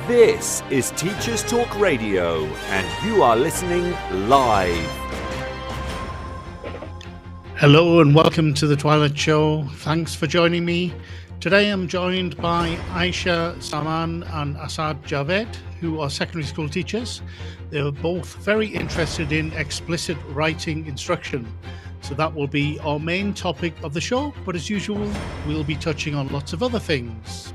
This is Teachers Talk Radio, and you are listening live. Hello and welcome to the Twilight Show. Thanks for joining me. Today I'm joined by Aisha Zaman and Asad Javed, who are secondary school teachers. They're both very interested in explicit writing instruction. So that will be our main topic of the show, but as usual, we'll be touching on lots of other things.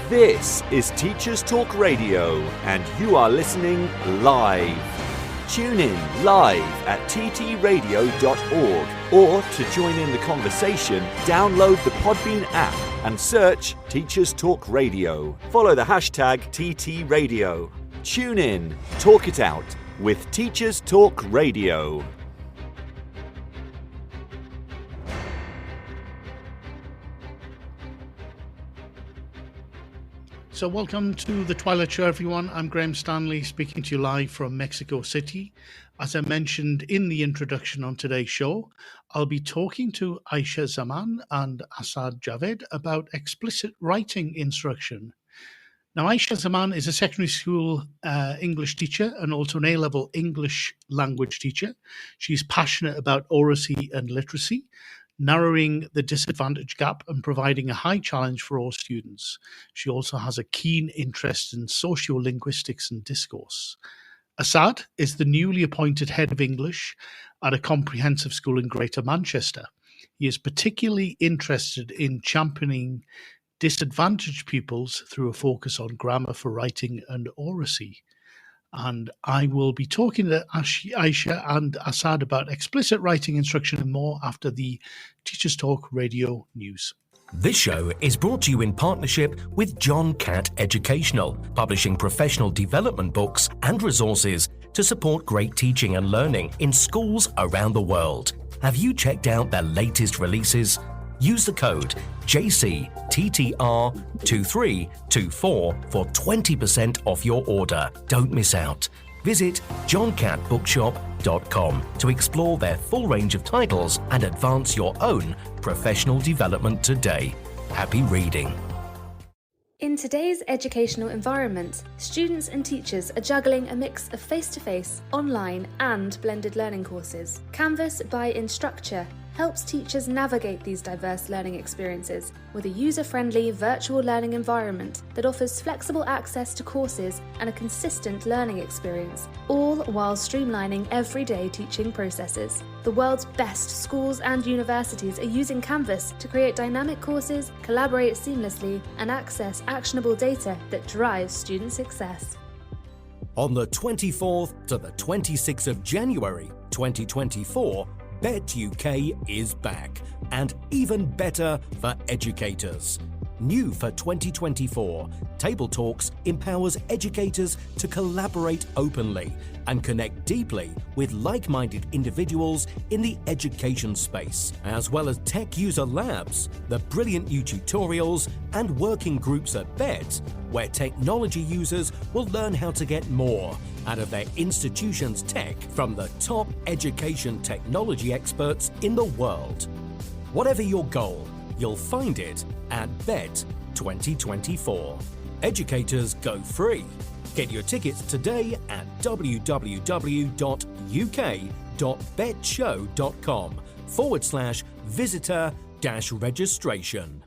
This is Teachers Talk Radio, and you are listening live. Tune in live at ttradio.org, or to join in the conversation, download the Podbean app and search Teachers Talk Radio. Follow the hashtag TTRadio. Tune in, talk it out with Teachers Talk Radio. So welcome to the Twilight Show, everyone. I'm Graham Stanley, speaking to you live from Mexico City. As I mentioned in the introduction on today's show, I'll be talking to Aisha Zaman and Asad Javed about explicit writing instruction. Now, Aisha Zaman is a secondary school English teacher and also an A-level English language teacher. She's passionate about oracy and literacy, narrowing the disadvantage gap and providing a high challenge for all students. She also has a keen interest in sociolinguistics and discourse. Asad is the newly appointed head of English at a comprehensive school in Greater Manchester. He is particularly interested in championing disadvantaged pupils through a focus on grammar for writing and oracy. And I will be talking to Aisha and Asad about explicit writing instruction and more after the Teachers Talk Radio news. This show is brought to you in partnership with John Catt Educational, publishing professional development books and resources to support great teaching and learning in schools around the world. Have you checked out their latest releases? Use the code JCTTR2324 for 20% off your order. Don't miss out. Visit johncattbookshop.com to explore their full range of titles and advance your own professional development today. Happy reading. In today's educational environment, students and teachers are juggling a mix of face-to-face, online and blended learning courses. Canvas by Instructure helps teachers navigate these diverse learning experiences with a user-friendly virtual learning environment that offers flexible access to courses and a consistent learning experience, all while streamlining everyday teaching processes. The world's best schools and universities are using Canvas to create dynamic courses, collaborate seamlessly, and access actionable data that drives student success. On the 24th to the 26th of January 2024, Bet UK is back, and even better for educators. New for 2024, Table Talks empowers educators to collaborate openly and connect deeply with like-minded individuals in the education space, as well as tech user labs, the brilliant new tutorials, and working groups at Bet, where technology users will learn how to get more out of their institution's tech from the top education technology experts in the world. Whatever your goal, you'll find it at Bet 2024. Educators go free. Get your tickets today at www.uk.betshow.com/visitor-registration.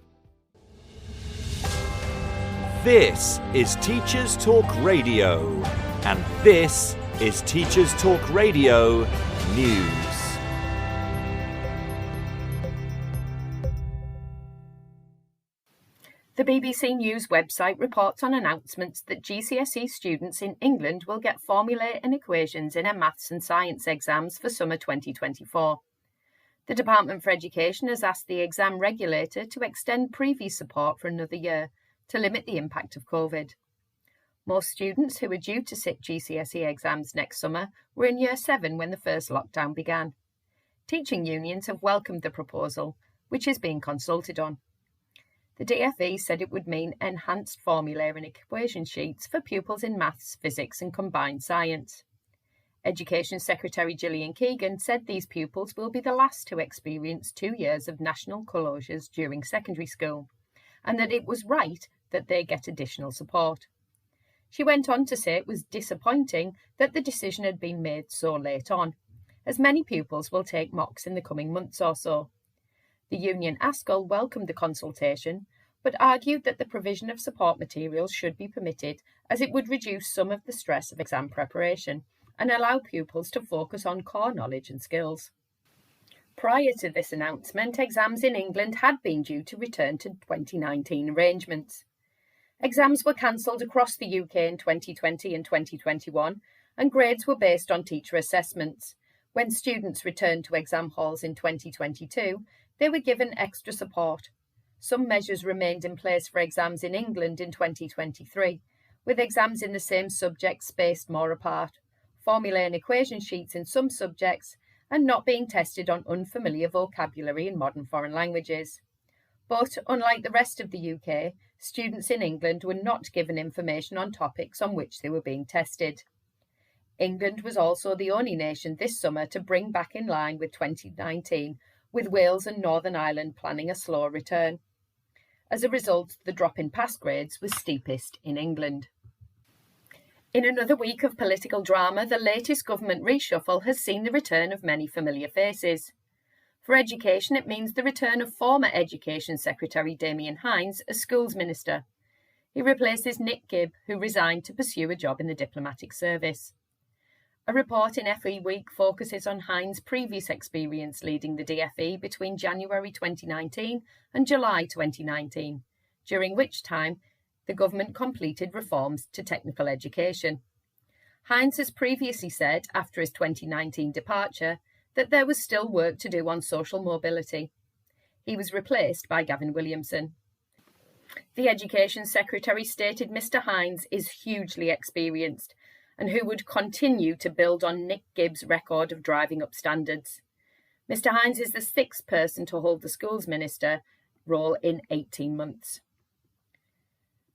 This is Teachers Talk Radio, and this is Teachers Talk Radio News. The BBC News website reports on announcements that GCSE students in England will get formulae and equations in their maths and science exams for summer 2024. The Department for Education has asked the exam regulator to extend previous support for another year to limit the impact of COVID. Most students who were due to sit GCSE exams next summer were in Year 7 when the first lockdown began. Teaching unions have welcomed the proposal, which is being consulted on. The DfE said it would mean enhanced formulae and equation sheets for pupils in maths, physics and combined science. Education Secretary Gillian Keegan said these pupils will be the last to experience 2 years of national closures during secondary school, and that it was right that they get additional support. She went on to say it was disappointing that the decision had been made so late on, as many pupils will take mocks in the coming months or so. The union ASCL welcomed the consultation, but argued that the provision of support materials should be permitted, as it would reduce some of the stress of exam preparation and allow pupils to focus on core knowledge and skills. Prior to this announcement, exams in England had been due to return to 2019 arrangements. Exams were cancelled across the UK in 2020 and 2021, and grades were based on teacher assessments. When students returned to exam halls in 2022, they were given extra support. Some measures remained in place for exams in England in 2023, with exams in the same subject spaced more apart, formulae and equation sheets in some subjects, and not being tested on unfamiliar vocabulary in modern foreign languages. But, unlike the rest of the UK, students in England were not given information on topics on which they were being tested. England was also the only nation this summer to bring back in line with 2019, with Wales and Northern Ireland planning a slow return. As a result, the drop in pass grades was steepest in England. In another week of political drama, the latest government reshuffle has seen the return of many familiar faces. For education, it means the return of former Education Secretary Damien Hinds as Schools Minister. He replaces Nick Gibb, who resigned to pursue a job in the diplomatic service. A report in FE Week focuses on Hinds' previous experience leading the DFE between January 2019 and July 2019, during which time the government completed reforms to technical education. Hinds has previously said, after his 2019 departure, that there was still work to do on social mobility. He was replaced by Gavin Williamson. The Education Secretary stated Mr Hinds is hugely experienced and who would continue to build on Nick Gibb's record of driving up standards. Mr Hinds is the sixth person to hold the Schools Minister role in 18 months.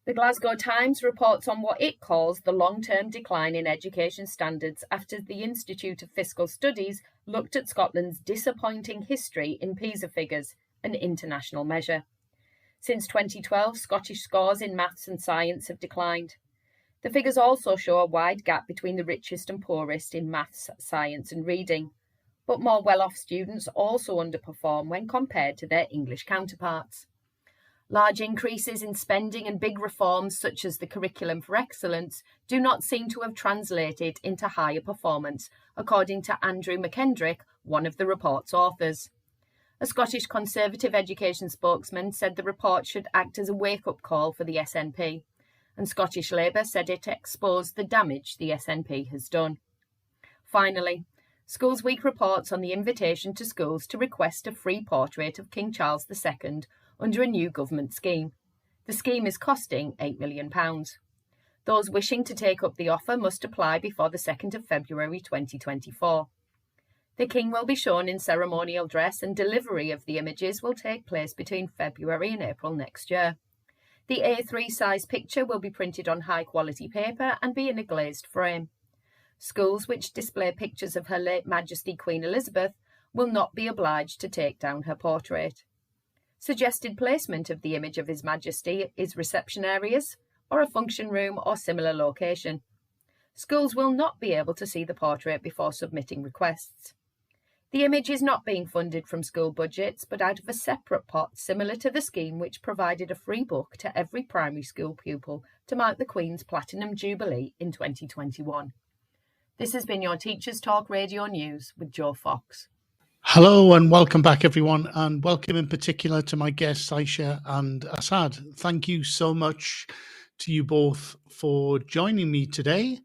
The Glasgow Times reports on what it calls the long-term decline in education standards after the Institute of Fiscal Studies looked at Scotland's disappointing history in PISA figures, an international measure. Since 2012, Scottish scores in maths and science have declined. The figures also show a wide gap between the richest and poorest in maths, science and reading, but more well-off students also underperform when compared to their English counterparts. Large increases in spending and big reforms such as the Curriculum for Excellence do not seem to have translated into higher performance, according to Andrew McKendrick, one of the report's authors. A Scottish Conservative education spokesman said the report should act as a wake-up call for the SNP, and Scottish Labour said it exposed the damage the SNP has done. Finally, Schools Week reports on the invitation to schools to request a free portrait of King Charles II under a new government scheme. The scheme is costing £8 million. Those wishing to take up the offer must apply before the 2nd of February 2024. The King will be shown in ceremonial dress and delivery of the images will take place between February and April next year. The A3 size picture will be printed on high-quality paper and be in a glazed frame. Schools which display pictures of Her late Majesty Queen Elizabeth will not be obliged to take down her portrait. Suggested placement of the image of His Majesty is reception areas or a function room or similar location. Schools will not be able to see the portrait before submitting requests. The image is not being funded from school budgets, but out of a separate pot similar to the scheme which provided a free book to every primary school pupil to mark the Queen's Platinum Jubilee in 2021. This has been your Teachers Talk Radio News with Joe Fox. Hello and welcome back, everyone, and welcome in particular to my guests, Aisha and Asad. Thank you so much to you both for joining me today.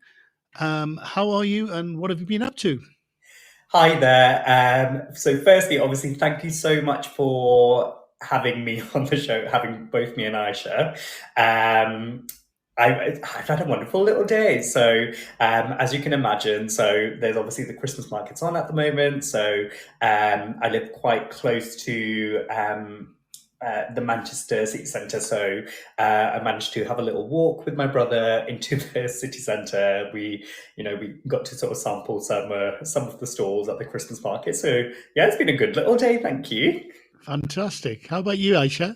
How are you and what have you been up to? Hi there. So firstly, obviously, thank you so much for having me on the show, having both me and Aisha. I've had a wonderful little day. So as you can imagine, so there's obviously the Christmas markets on at the moment. So I live quite close to the Manchester city centre. So I managed to have a little walk with my brother into the city centre. We got to sort of sample some of the stalls at the Christmas market. So yeah, it's been a good little day. Thank you. Fantastic. How about you, Aisha?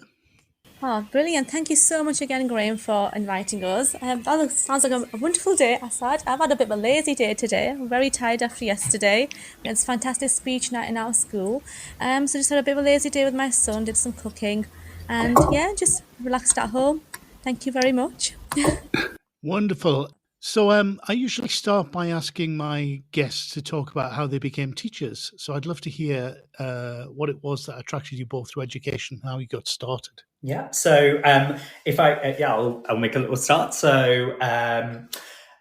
Oh, brilliant. Thank you so much again, Graham, for inviting us. That sounds like a wonderful day, Asad. I've had a bit of a lazy day today. I'm very tired after yesterday. We had this fantastic speech night in our school. So just had a bit of a lazy day with my son, did some cooking, and yeah, just relaxed at home. Thank you very much. Wonderful. So I usually start by asking my guests to talk about how they became teachers. So I'd love to hear what it was that attracted you both to education, how you got started. Yeah. So I'll make a little start. So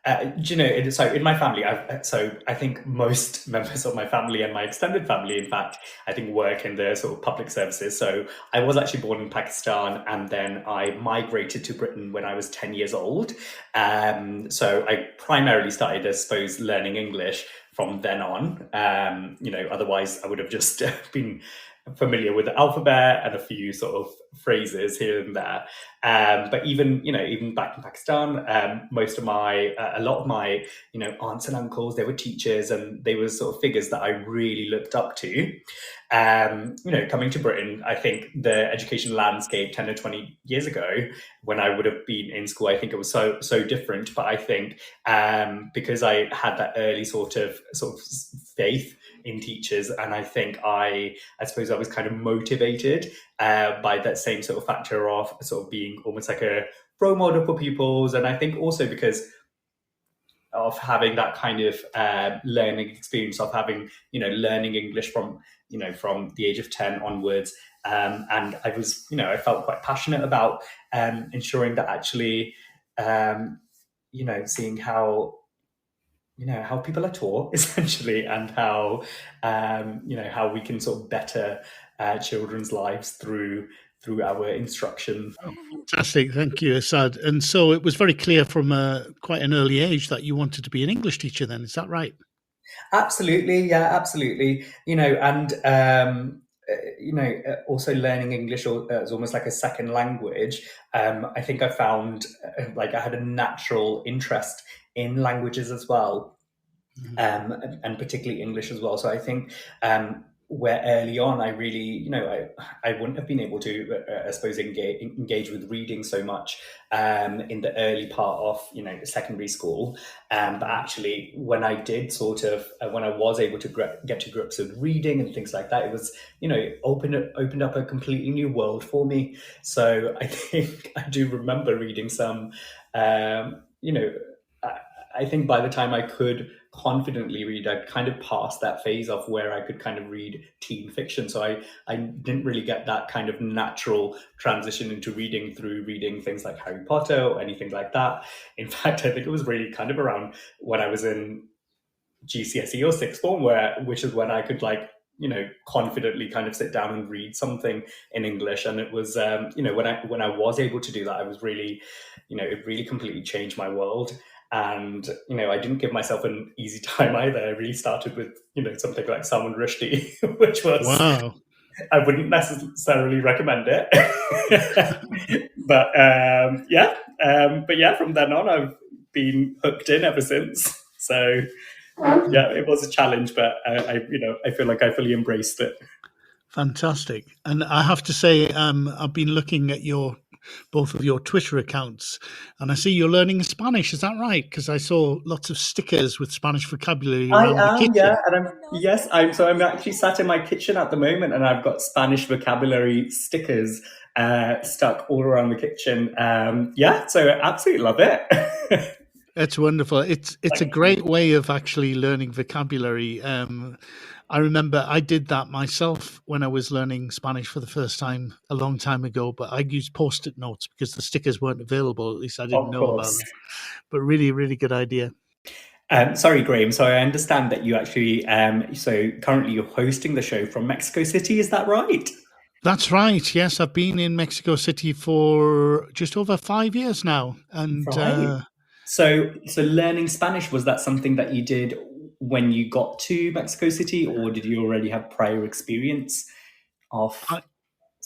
so in my family, I think most members of my family and my extended family, in fact, I think work in the sort of public services. So I was actually born in Pakistan, and then I migrated to Britain when I was 10 years old. So I primarily started, I suppose, learning English from then on. Otherwise I would have just been familiar with the alphabet and a few sort of phrases here and there. But even back in Pakistan, a lot of my, aunts and uncles, they were teachers, and they were sort of figures that I really looked up to. Coming to Britain, I think the education landscape 10 or 20 years ago, when I would have been in school, I think it was so different. But I think because I had that early sort of faith in teachers, and I think I suppose I was kind of motivated by that same sort of factor of sort of being almost like a role model for pupils. And I think also because of having that kind of learning experience of having, learning English from the age of 10 onwards. And I was, I felt quite passionate about ensuring that actually, seeing how people are taught essentially, and how we can sort of better children's lives through our instruction. Oh, fantastic. Thank you, Asad. And so it was very clear from quite an early age that you wanted to be an English teacher then, is that right? Absolutely. Yeah, absolutely. Also learning English as almost like a second language. I think I found I had a natural interest in languages as well, and particularly English as well. So I think where early on I really, I wouldn't have been able to, I suppose, engage with reading so much in the early part of, secondary school. But actually, when I did when I was able to get to grips with reading and things like that, it was, opened up a completely new world for me. So I think I do remember reading some, I think by the time I could confidently read, I kind of passed that phase of where I could kind of read teen fiction. So I didn't really get that kind of natural transition into reading through reading things like Harry Potter or anything like that. In fact, I think it was really kind of around when I was in GCSE or sixth form, which is when I could confidently kind of sit down and read something in English. And it was, when I was able to do that, I was really, it really completely changed my world. And, I didn't give myself an easy time either. I really started with, something like Salman Rushdie, which was, wow. I wouldn't necessarily recommend it. But from then on, I've been hooked in ever since. So yeah, it was a challenge, but I feel like I fully embraced it. Fantastic. And I have to say, I've been looking at both of your Twitter accounts, and I see you're learning Spanish. Is that right? Because I saw lots of stickers with Spanish vocabulary around the kitchen. Yeah, and I'm actually sat in my kitchen at the moment, and I've got Spanish vocabulary stickers stuck all around the kitchen. So I absolutely love it. It's wonderful. It's a great way of actually learning vocabulary. I remember I did that myself when I was learning Spanish for the first time a long time ago, but I used Post-it notes because the stickers weren't available. At least I didn't know about them. But really, really good idea. Sorry, Graham. So I understand that you actually, so currently you're hosting the show from Mexico City. Is that right? That's right. Yes, I've been in Mexico City for just over 5 years now. And right. So learning Spanish, was that something that you did when you got to Mexico City, or did you already have prior experience of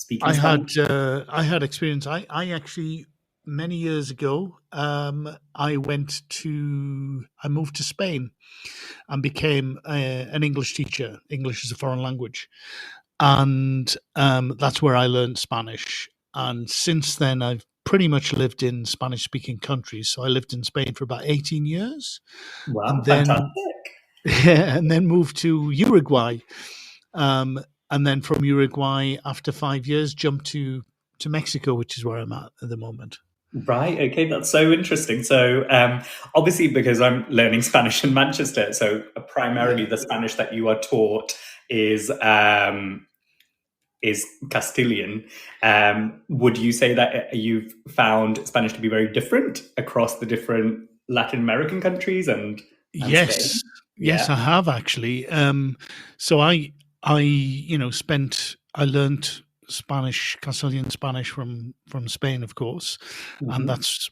speaking Spanish? I had experience. I actually many years ago, I moved to Spain and became an English teacher. English is a foreign language, and that's where I learned Spanish. And since then, I've pretty much lived in Spanish-speaking countries. So I lived in Spain for about 18 years, Wow, and fantastic. then moved to Uruguay. And then from Uruguay, after 5 years, jumped to Mexico, which is where I'm at the moment. Right. Okay. That's so interesting. So, obviously, because I'm learning Spanish in Manchester, so primarily the Spanish that you are taught is Castilian. Would you say that you've found Spanish to be very different across the different Latin American countries and Yes, Spain? yes, Yeah. I have actually. So I learned Spanish, Castilian Spanish from Spain, of course, and that's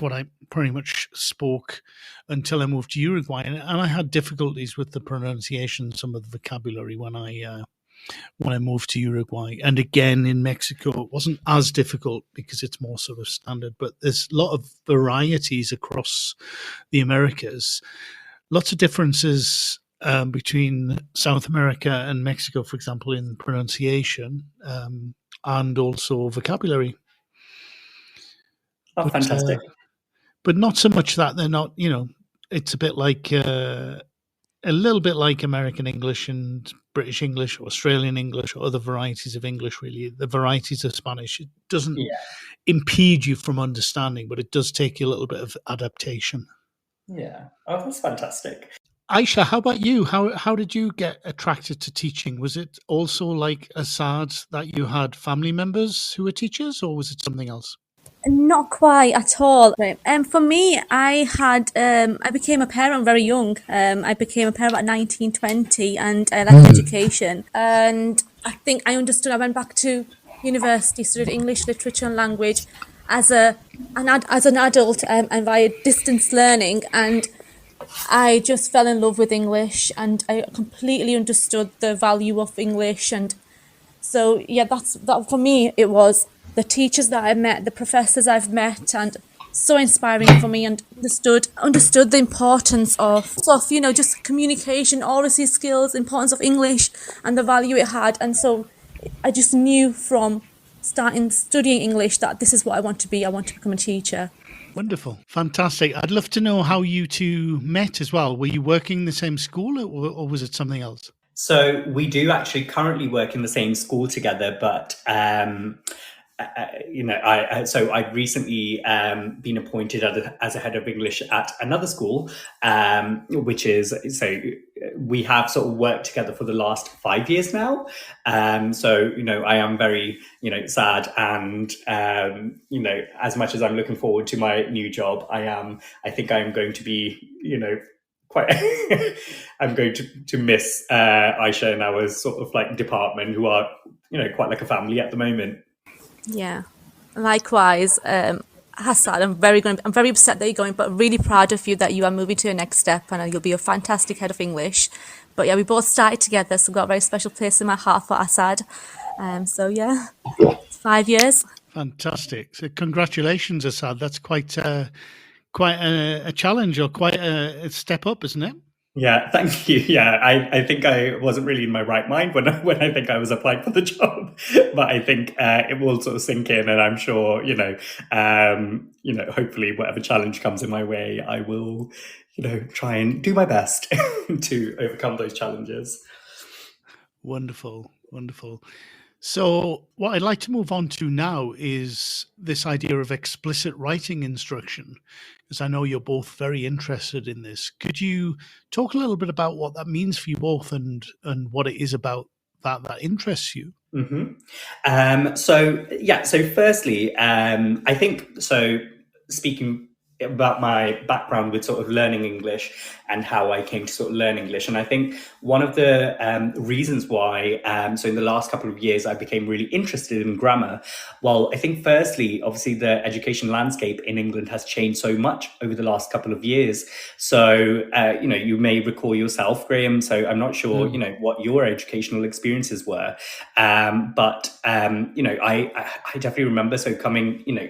what I pretty much spoke until I moved to Uruguay, and I had difficulties with the pronunciation, some of the vocabulary when I moved to Uruguay, and again in Mexico, it wasn't as difficult because it's more sort of standard. But there's a lot of varieties across the Americas, lots of differences between South America and Mexico, for example, in pronunciation and also vocabulary. Oh, fantastic. But not so much that they're not, it's a bit like a little bit like American English and British English or Australian English or other varieties of English, really. The varieties of Spanish, it doesn't impede you from understanding, but it does take you a little bit of adaptation. Yeah. Oh, that's fantastic. Aisha, how about you? How did you get attracted to teaching? Was it also like Assad that you had family members who were teachers, or was it something else? Not quite at all. For me, I became a parent very young. I became a parent at 19, 20, and I left education. And I think I understood. I went back to university, studied English, literature, and language as an adult and via distance learning. And I just fell in love with English, and I completely understood the value of English. And so, yeah, that for me. It was the teachers that I met, the professors I've met, and so inspiring for me, and understood the importance of just communication, oracy skills, importance of English, and the value it had. And so I just knew from starting studying English that this is what I want to be. I want to become a teacher. Wonderful. Fantastic. I'd love to know how you two met as well. Were you working in the same school or was it something else? So we do actually currently work in the same school together, but I've recently been appointed as a head of English at another school, which is, so we have sort of worked together for the last 5 years now. I am very, sad, and, as much as I'm looking forward to my new job, I think I'm going to be, quite I'm going to miss Aisha and our sort of like department, who are quite like a family at the moment. Yeah, likewise. Hassan, I'm very upset that you're going, but really proud of you that you are moving to your next step, and you'll be a fantastic head of English. But yeah, we both started together, so I've got a very special place in my heart for Assad. It's 5 years. Fantastic. So congratulations, Assad. That's quite a challenge, or quite a step up, isn't it? Yeah, thank you. Yeah, I think I wasn't really in my right mind when I think I was applying for the job, but I think it will sort of sink in, and I'm sure hopefully whatever challenge comes in my way, I will try and do my best to overcome those challenges. Wonderful, wonderful. So what I'd like to move on to now is this idea of explicit writing instruction, because I know you're both very interested in this. Could you talk a little bit about what that means for you both, and what it is about that interests you? Mm-hmm. So firstly, I think, so speaking about my background with sort of learning English and how I came to sort of learn English. And I think one of the reasons why, so in the last couple of years, I became really interested in grammar. Well, I think firstly, obviously the education landscape in England has changed so much over the last couple of years. So, you may recall yourself, Graham. So I'm not sure, what your educational experiences were. But I definitely remember, so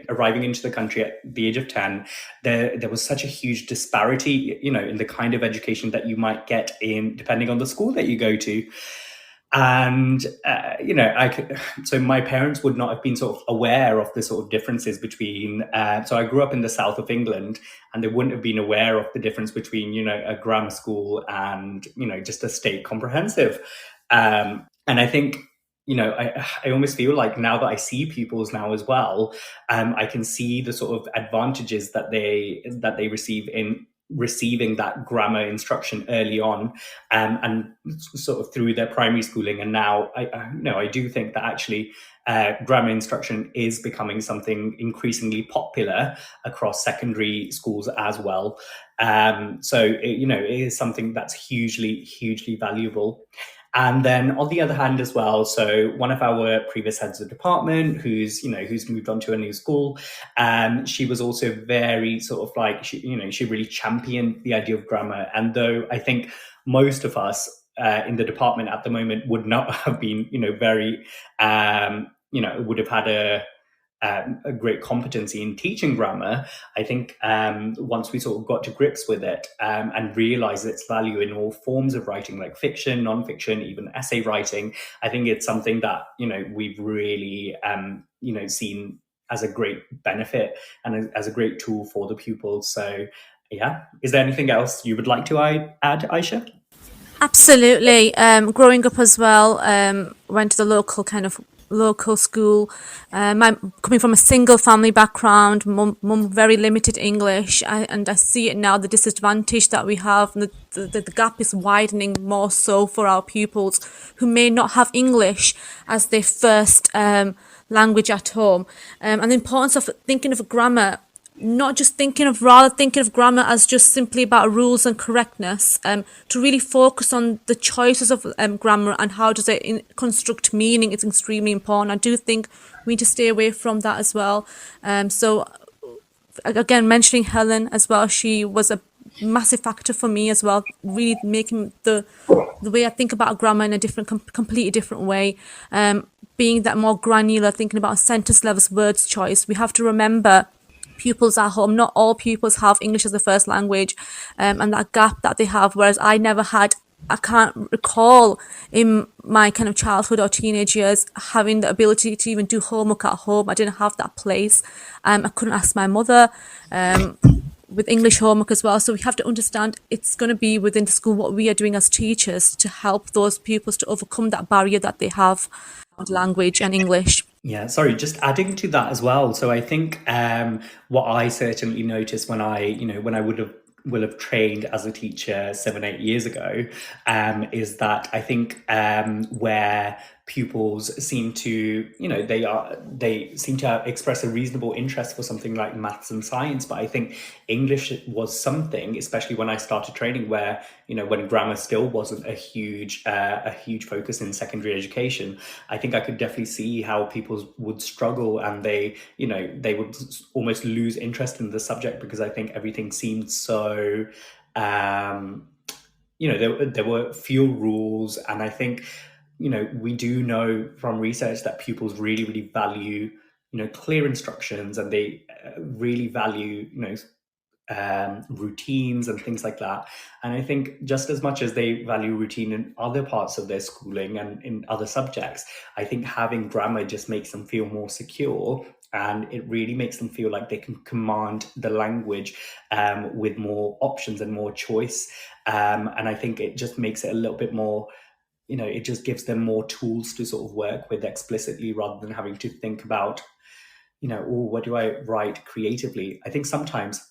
arriving into the country at the age of 10, there was such a huge disparity, in the kind of education that you might get in, depending on the school that you go to. And, so my parents would not have been sort of aware of the sort of differences between, so I grew up in the south of England, and they wouldn't have been aware of the difference between, a grammar school and, just a state comprehensive. And I think, I almost feel like now that I see pupils now as well, I can see the sort of advantages that they receive in receiving that grammar instruction early on, and sort of through their primary schooling. And now I do think that actually grammar instruction is becoming something increasingly popular across secondary schools as well. So it is something that's hugely valuable. And then on the other hand as well, so one of our previous heads of department who's moved on to a new school, she was also very sort of like, she really championed the idea of grammar. And though I think most of us in the department at the moment would not have been, very, would have had a great competency in teaching grammar, I think once we sort of got to grips with it and realized its value in all forms of writing, like fiction, non-fiction, even essay writing, I think it's something that, we've really, seen as a great benefit and as a great tool for the pupils. So, yeah. Is there anything else you would like to add, Aisha? Absolutely. Growing up as well, went to the local school. Coming from a single family background, mum very limited English, and I see it now, the disadvantage that we have, and the gap is widening more so for our pupils who may not have English as their first language at home, and the importance of thinking of grammar, rather thinking of grammar as just simply about rules and correctness, to really focus on the choices of grammar and how does it construct meaning is extremely important. I do think we need to stay away from that as well. So again, mentioning Helen as well, she was a massive factor for me as well, really making the way I think about grammar in a completely different way, being that more granular, thinking about sentence levels, words choice. We have to remember pupils at home, not all pupils have English as the first language, and that gap that they have, whereas I never had. I can't recall in my kind of childhood or teenage years having the ability to even do homework at home. I didn't have that place. I couldn't ask my mother with English homework as well. So we have to understand it's going to be within the school what we are doing as teachers to help those pupils to overcome that barrier that they have with language and English. Yeah, sorry, just adding to that as well. So I think what I certainly noticed when I will have trained as a teacher 7-8 years ago, is that I think where pupils seem to, they seem to express a reasonable interest for something like maths and science. But I think English was something, especially when I started training, where, when grammar still wasn't a huge focus in secondary education, I think I could definitely see how people would struggle and they would almost lose interest in the subject, because I think everything seemed so, there were few rules. And I think, we do know from research that pupils really value, clear instructions, and they really value, routines and things like that. And I think just as much as they value routine in other parts of their schooling and in other subjects, I think having grammar just makes them feel more secure, and it really makes them feel like they can command the language with more options and more choice. And I think it just makes it a little bit more, it just gives them more tools to sort of work with explicitly, rather than having to think about, what do I write creatively? I think sometimes,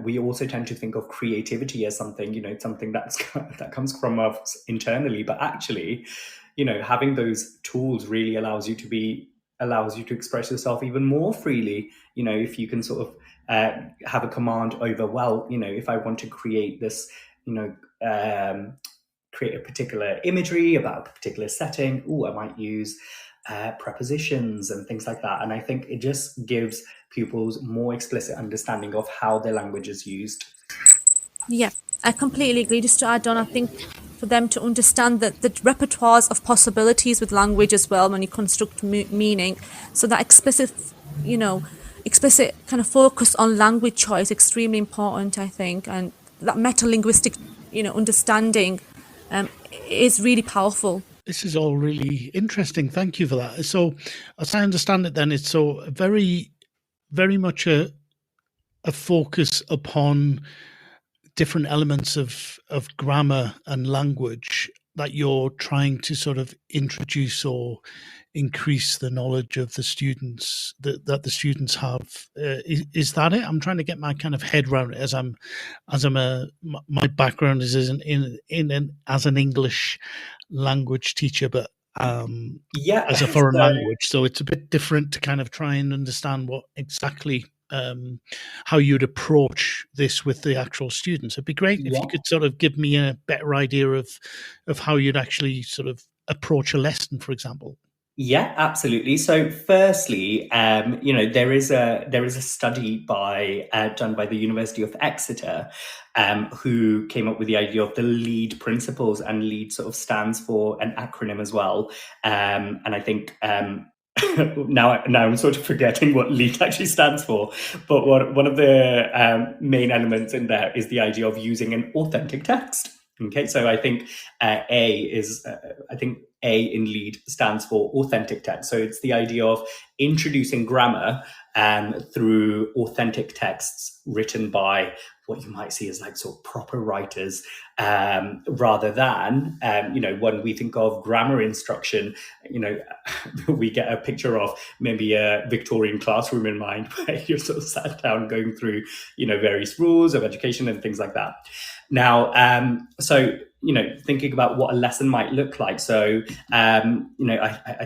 we also tend to think of creativity as something, something that comes from us internally. But actually, having those tools really allows you to be allows you to express yourself even more freely. If you can sort of have a command over, well, if I want to create this, create a particular imagery about a particular setting, I might use prepositions and things like that. And I think it just gives pupils more explicit understanding of how their language is used. Yeah, I completely agree. Just to add on, I think for them to understand that the repertoires of possibilities with language as well when you construct meaning, so that explicit kind of focus on language choice extremely important, I think, and that meta-linguistic understanding is really powerful. This is all really interesting. Thank you for that. So, as I understand it, then it's so very, very much a focus upon different elements of grammar and language that you're trying to sort of introduce or increase the knowledge of the students that the students have. Is that it? I'm trying to get my kind of head around it my background is as an English language teacher, but as a foreign language, so it's a bit different to kind of try and understand what exactly how you'd approach this with the actual students. It'd be great if you could sort of give me a better idea of how you'd actually sort of approach a lesson, for example. Yeah, absolutely. So, firstly, there is a study done by the University of Exeter, who came up with the idea of the LEAD principles, and LEAD sort of stands for an acronym as well. And I think now I'm sort of forgetting what LEAD actually stands for. But one of the main elements in there is the idea of using an authentic text. Okay, so I think A in LEAD stands for authentic text. So it's the idea of introducing grammar through authentic texts written by what you might see as like sort of proper writers, rather than, when we think of grammar instruction, we get a picture of maybe a Victorian classroom in mind, where you're sort of sat down going through, various rules of education and things like that. Now, thinking about what a lesson might look like. So, I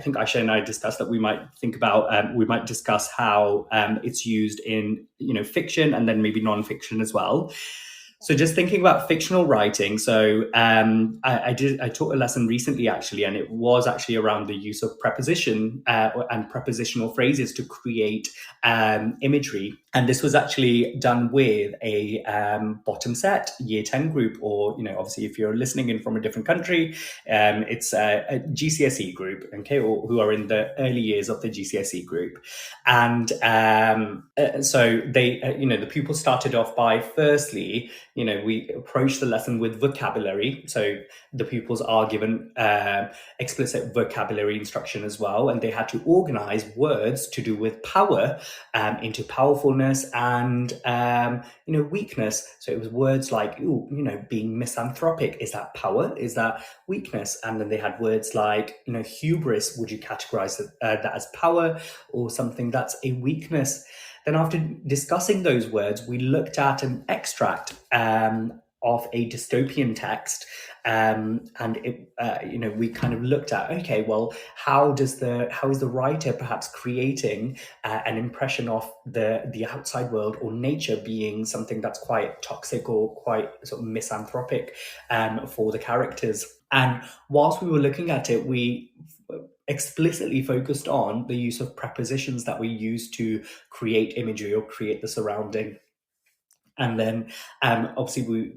think Aisha and I discussed that we might discuss how it's used in, fiction, and then maybe non-fiction as well. So just thinking about fictional writing. So I taught a lesson recently, actually, and it was actually around the use of preposition and prepositional phrases to create imagery. And this was actually done with a bottom set year 10 group, or, obviously if you're listening in from a different country, it's a GCSE group, okay, or who are in the early years of the GCSE group. And so they, the pupils started off by, firstly, we approach the lesson with vocabulary. So the pupils are given explicit vocabulary instruction as well, and they had to organize words to do with power into powerfulness and weakness. So it was words like, being misanthropic, is that power? Is that weakness? And then they had words like, hubris. Would you categorize that as power or something that's a weakness? Then after discussing those words, we looked at an extract of a dystopian text, and it, we kind of looked at, okay, well, how is the writer perhaps creating an impression of the outside world or nature being something that's quite toxic or quite sort of misanthropic for the characters. And whilst we were looking at it, we explicitly focused on the use of prepositions that we use to create imagery or create the surrounding. And then obviously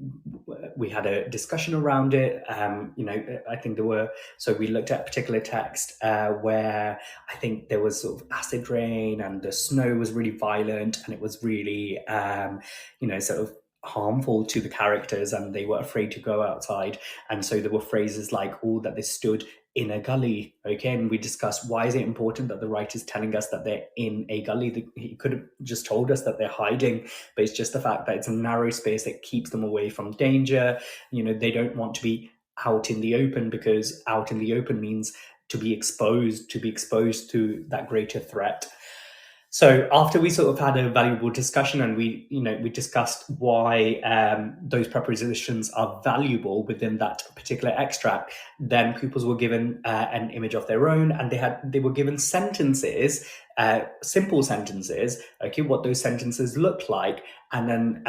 we had a discussion around it. I think we looked at a particular text where I think there was sort of acid rain and the snow was really violent, and it was really, sort of harmful to the characters, and they were afraid to go outside. And so there were phrases like, that they stood in a gully. Okay, and we discussed, why is it important that the writer's telling us that they're in a gully? He could have just told us that they're hiding, but it's just the fact that it's a narrow space that keeps them away from danger. They don't want to be out in the open, because out in the open means to be exposed to that greater threat. So after we sort of had a valuable discussion and we discussed why those prepositions are valuable within that particular extract, then pupils were given an image of their own, and they were given sentences, simple sentences, okay, what those sentences look like. And then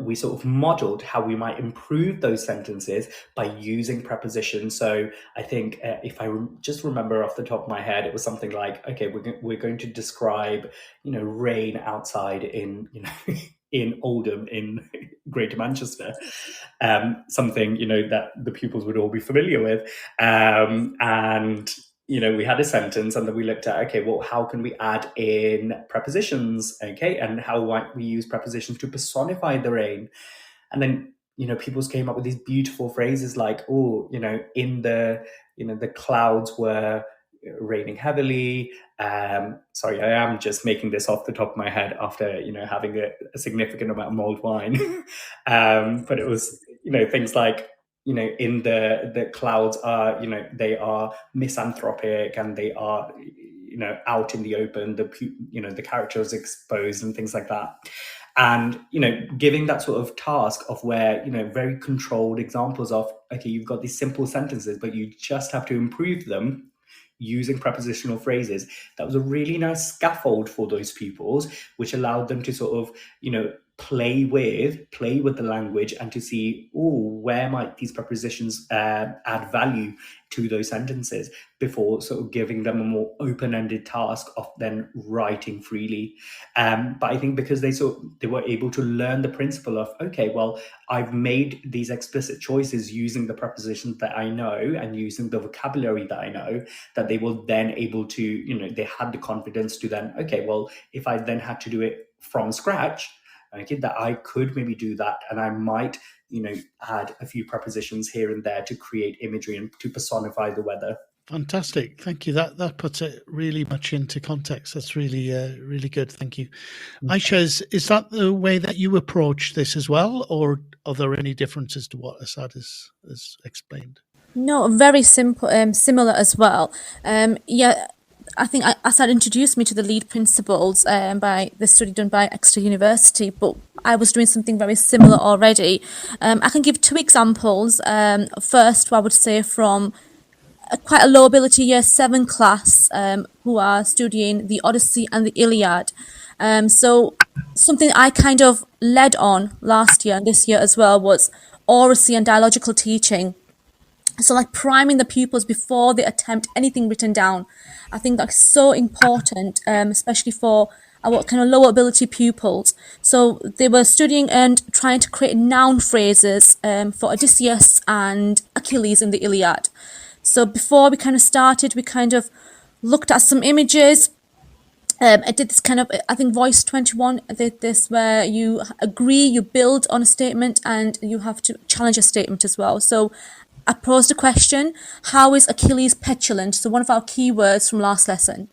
we sort of modeled how we might improve those sentences by using prepositions. So I think if I just remember off the top of my head, it was something like, okay, we're going to describe, rain outside in, in Oldham in Greater Manchester, something, that the pupils would all be familiar with. And we had a sentence, and then we looked at, okay, well, how can we add in prepositions, okay, and how might we use prepositions to personify the rain? And then, pupils came up with these beautiful phrases like, oh, in the clouds were raining heavily. Sorry, I am just making this off the top of my head after, having a significant amount of mulled wine. But it was, things like, in the clouds are, they are misanthropic, and they are, out in the open, the character is exposed and things like that. And, giving that sort of task of where, very controlled examples of, okay, you've got these simple sentences, but you just have to improve them using prepositional phrases. That was a really nice scaffold for those pupils, which allowed them to sort of, play with the language and to see, where might these prepositions add value to those sentences, before sort of giving them a more open-ended task of then writing freely. But I think because they were able to learn the principle of, okay, well, I've made these explicit choices using the prepositions that I know and using the vocabulary that I know, that they were then able to, they had the confidence to then, okay, well, if I then had to do it from scratch, okay, that I could maybe do that, and I might, add a few prepositions here and there to create imagery and to personify the weather. Fantastic. Thank you. That puts it really much into context. That's really, really good. Thank you. Aisha, is that the way that you approach this as well, or are there any differences to what Asad has explained? No, very simple, similar as well. I think Asad introduced me to the lead principles by the study done by Exeter University, but I was doing something very similar already. I can give two examples. First, I would say from quite a low ability year 7 class who are studying the Odyssey and the Iliad. So something I kind of led on last year and this year as well was oracy and dialogical teaching. So like priming the pupils before they attempt anything written down. I think that's so important, especially for our kind of lower ability pupils. So they were studying and trying to create noun phrases for Odysseus and Achilles in the Iliad. So before we kind of started, we kind of looked at some images. I did this kind of, I think Voice 21 did this, where you agree, you build on a statement, and you have to challenge a statement as well. So I posed a question: how is Achilles petulant? So one of our keywords from last lesson.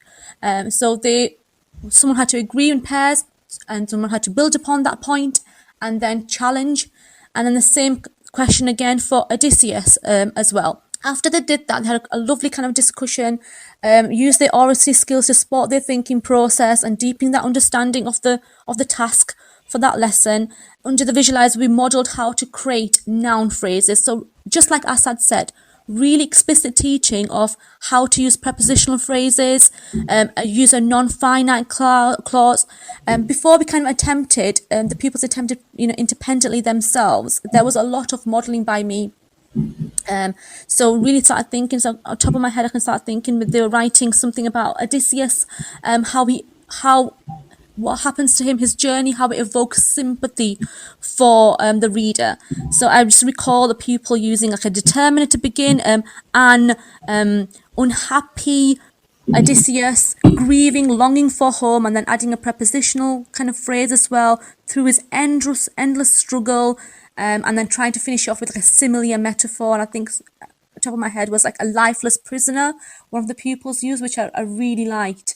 Someone had to agree in pairs, and someone had to build upon that point, and then challenge. And then the same question again for Odysseus as well. After they did that, they had a lovely kind of discussion, used their oracy skills to support their thinking process and deepen that understanding of the task for that lesson. Under the visualizer, we modelled how to create noun phrases. So just like Asad said, really explicit teaching of how to use prepositional phrases, use a non-finite clause. Before we kind of attempted, the pupils attempted, independently themselves. There was a lot of modelling by me. So really started thinking, so on top of my head I can start thinking, they were writing something about Odysseus, what happens to him, his journey, how it evokes sympathy for the reader. So I just recall the pupil using like a determiner to begin, an unhappy Odysseus, grieving, longing for home, and then adding a prepositional kind of phrase as well, through his endless struggle, and then trying to finish off with like a simile, a metaphor. And I think top of my head was like a lifeless prisoner, one of the pupils used, which I really liked.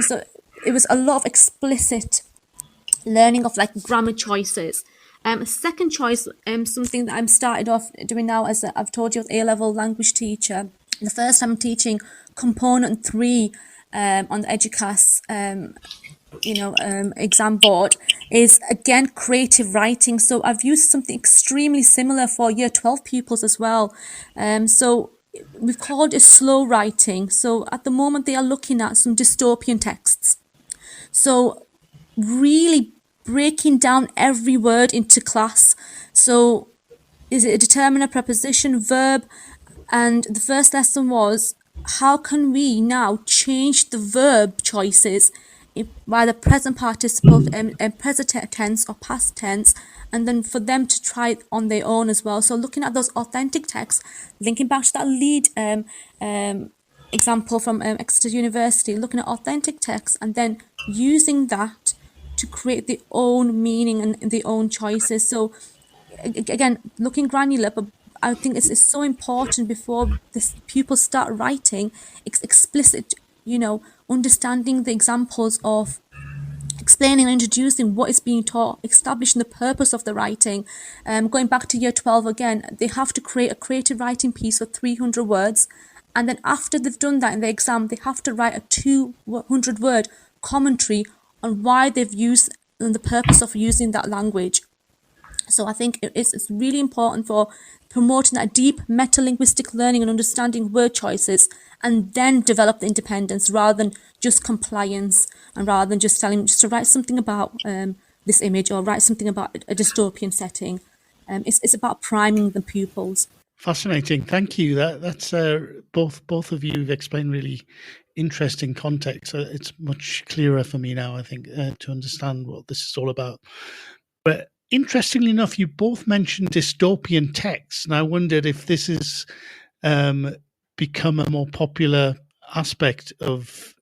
So it was a lot of explicit learning of like grammar choices. Second choice, something that I'm started off doing now, as I've told you, as A-level language teacher. The first time I'm teaching component 3 on the Educast exam board is again creative writing. So I've used something extremely similar for year 12 pupils as well. So we've called it slow writing. So at the moment they are looking at some dystopian texts. So really breaking down every word into class. So is it a determiner, preposition, verb? And the first lesson was, how can we now change the verb choices by the present participle and present tense or past tense, and then for them to try it on their own as well. So looking at those authentic texts, linking back to that lead example from Exeter University, looking at authentic texts and then using that to create their own meaning and their own choices. So again, looking granular, but I think it's so important before this pupils start writing explicit, understanding the examples of explaining and introducing what is being taught, establishing the purpose of the writing. Going back to year 12 again, they have to create a creative writing piece for 300 words. And then after they've done that in the exam, they have to write a 200-word commentary on why they've used and the purpose of using that language. So I think it's really important for promoting that deep meta-linguistic learning and understanding word choices, and then develop the independence rather than just compliance, and rather than just telling them just to write something about this image or write something about a dystopian setting. It's about priming the pupils. Fascinating. Thank you. That's both of you have explained really interesting context. It's much clearer for me now, I think, to understand what this is all about. But interestingly enough, you both mentioned dystopian texts, and I wondered if this has become a more popular aspect of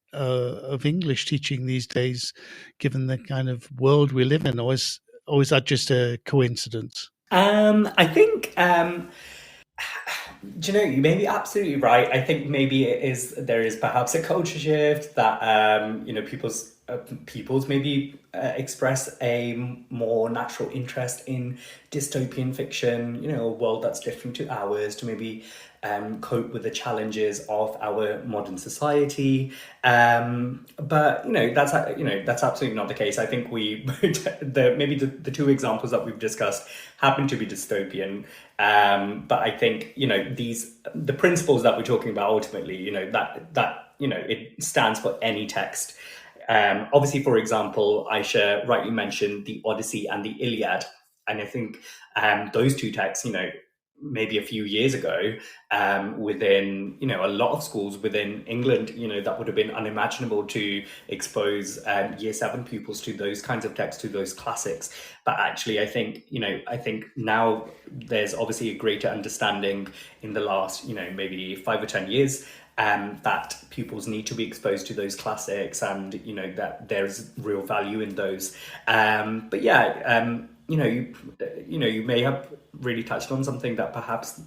English teaching these days, given the kind of world we live in, or is that just a coincidence? I think. Do you know, you may be absolutely right. I think maybe there is perhaps a culture shift that people's maybe express a more natural interest in dystopian fiction, a world that's different to ours, to maybe cope with the challenges of our modern society. But that's absolutely not the case. I think the two examples that we've discussed happen to be dystopian. But I think the principles that we're talking about ultimately, that it stands for any text. Obviously, for example, Aisha rightly mentioned the Odyssey and the Iliad, and I think those two texts, maybe a few years ago, within a lot of schools within England, that would have been unimaginable to expose year 7 pupils to those kinds of texts, to those classics. But actually, I think now there's obviously a greater understanding in the last maybe 5 or 10 years that pupils need to be exposed to those classics, and that there's real value in those. But yeah, you may have really touched on something that perhaps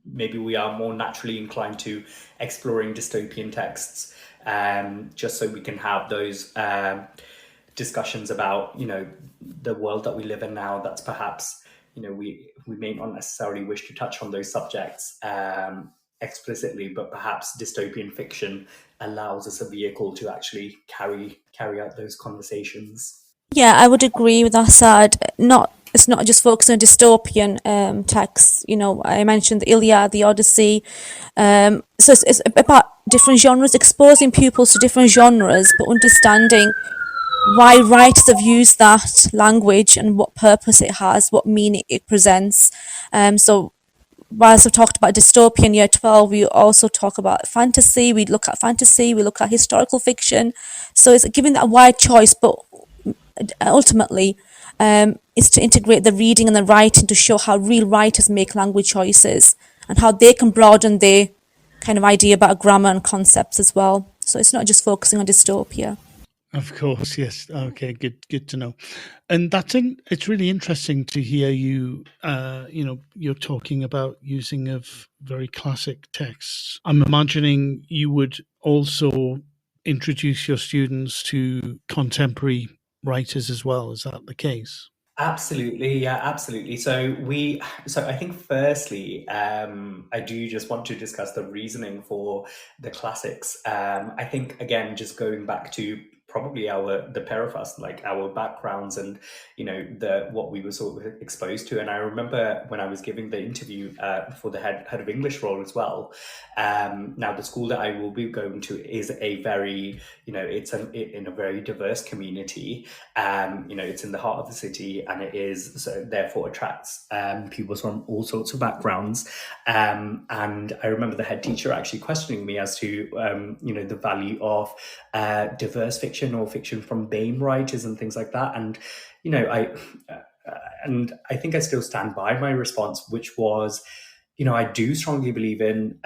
maybe we are more naturally inclined to exploring dystopian texts, just so we can have those discussions about the world that we live in now. That's perhaps we may not necessarily wish to touch on those subjects explicitly, but perhaps dystopian fiction allows us a vehicle to actually carry out those conversations. Yeah, I would agree with Assad. It's not just focused on dystopian texts. I mentioned the Iliad, the Odyssey. So it's about different genres, exposing pupils to different genres, but understanding why writers have used that language and what purpose it has, what meaning it presents. So whilst I've talked about dystopian year 12, we also talk about fantasy. We look at fantasy, we look at historical fiction. So it's giving that wide choice, but ultimately is to integrate the reading and the writing to show how real writers make language choices and how they can broaden their kind of idea about grammar and concepts as well. So it's not just focusing on dystopia. Of course, yes. Okay, good to know. And it's really interesting to hear you, you're talking about using of very classic texts. I'm imagining you would also introduce your students to contemporary writers as well. Is that the case? Absolutely, yeah, absolutely. So I think firstly, I do just want to discuss the reasoning for the classics. I think again, just going back to probably the pair of us, like our backgrounds and, what we were sort of exposed to. And I remember when I was giving the interview for the head of English role as well. Now the school that I will be going to is a very, it's in a very diverse community. It's in the heart of the city, and it is so therefore attracts pupils from all sorts of backgrounds. And I remember the head teacher actually questioning me as to the value of diverse fiction or fiction from BAME writers and things like that. And I think I still stand by my response, which was, I do strongly believe in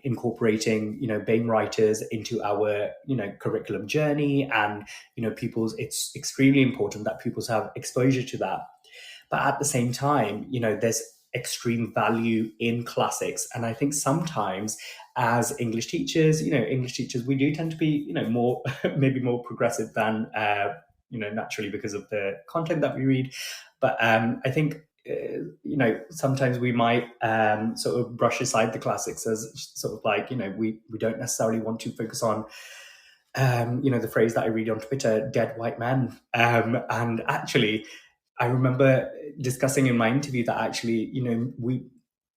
incorporating, BAME writers into our, curriculum journey, and, it's extremely important that pupils have exposure to that. But at the same time, there's extreme value in classics. And I think sometimes as English teachers, we do tend to be, more, maybe more progressive than, naturally because of the content that we read. But I think, sometimes we might sort of brush aside the classics as sort of like, we don't necessarily want to focus on, the phrase that I read on Twitter, dead white men. And actually, I remember discussing in my interview that actually,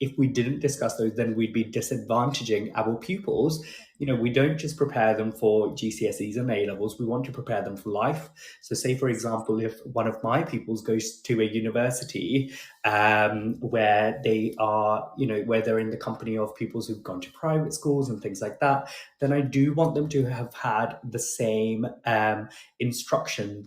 if we didn't discuss those, then we'd be disadvantaging our pupils. We don't just prepare them for GCSEs and A-levels, we want to prepare them for life. So say, for example, if one of my pupils goes to a university where they are, where they're in the company of pupils who've gone to private schools and things like that, then I do want them to have had the same instruction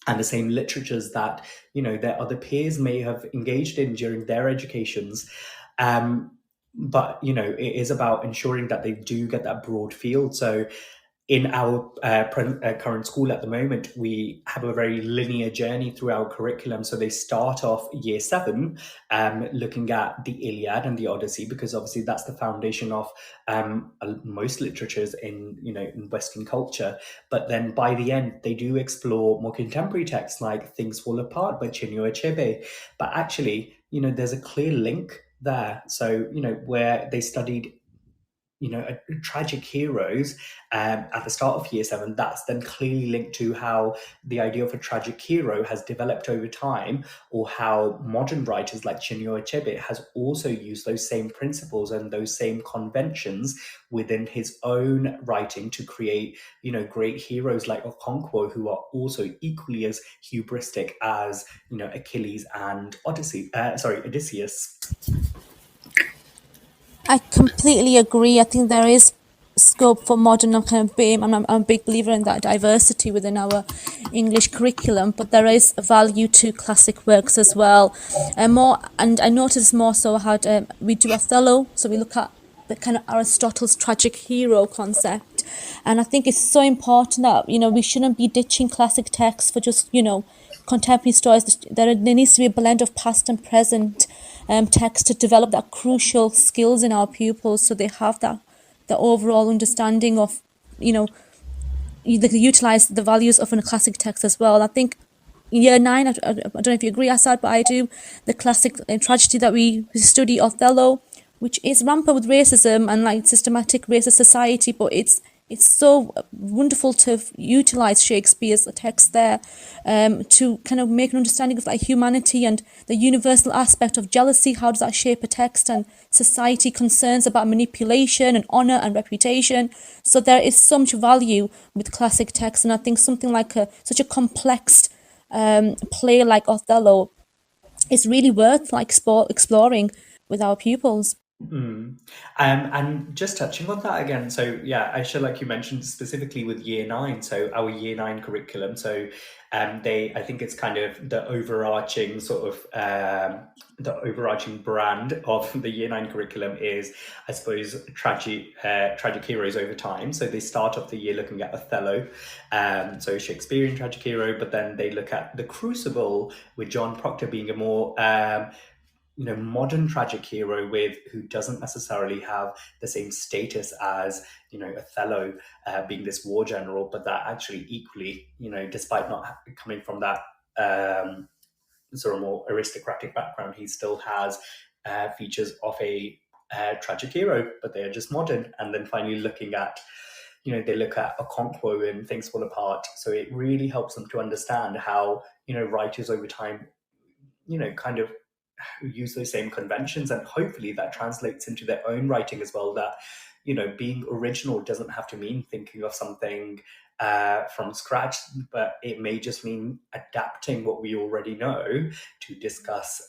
and the same literatures that, their other peers may have engaged in during their educations. But, it is about ensuring that they do get that broad field. So in our current school at the moment, we have a very linear journey through our curriculum. So they start off year 7 looking at the Iliad and the Odyssey, because obviously that's the foundation of most literatures in Western culture. But then by the end, they do explore more contemporary texts like Things Fall Apart by Chinua Achebe. But actually, there's a clear link there. So, where they studied tragic heroes at the start of year 7, that's then clearly linked to how the idea of a tragic hero has developed over time, or how modern writers like Chinua Achebe has also used those same principles and those same conventions within his own writing to create, great heroes like Okonkwo, who are also equally as hubristic as, Achilles and Odysseus. I completely agree. I think there is scope for modern kind of BAME. I'm a big believer in that diversity within our English curriculum, but there is a value to classic works as well. And I noticed more so how we do Othello, so we look at the kind of Aristotle's tragic hero concept. And I think it's so important that, we shouldn't be ditching classic texts for just, contemporary stories. There needs to be a blend of past and present text to develop that crucial skills in our pupils, so they have the overall understanding of, they utilize the values of a classic text as well. I think year 9, I don't know if you agree, Asad, but I do, the classic tragedy that we study, Othello, which is rampant with racism and like systematic racist society, but it's so wonderful to utilize Shakespeare's text there to kind of make an understanding of like humanity and the universal aspect of jealousy. How does that shape a text, and society concerns about manipulation and honor and reputation. So there is so much value with classic texts, and I think something like such a complex play like Othello is really worth like exploring with our pupils. And just touching on that again, so yeah, Aisha, like you mentioned, specifically with year 9, so our year 9 curriculum, so I think it's kind of the overarching sort of the overarching brand of the year 9 curriculum is, I suppose, tragic heroes over time. So they start off the year looking at Othello, so Shakespearean tragic hero, but then they look at The Crucible with John Proctor being a more modern tragic hero who doesn't necessarily have the same status as, Othello being this war general, but that actually equally, despite not coming from that sort of more aristocratic background, he still has features of a tragic hero, but they are just modern. And then finally looking at they look at a Okonkwo and things fall apart. So it really helps them to understand how, writers over time, kind of use those same conventions, and hopefully that translates into their own writing as well, that being original doesn't have to mean thinking of something from scratch, but it may just mean adapting what we already know to discuss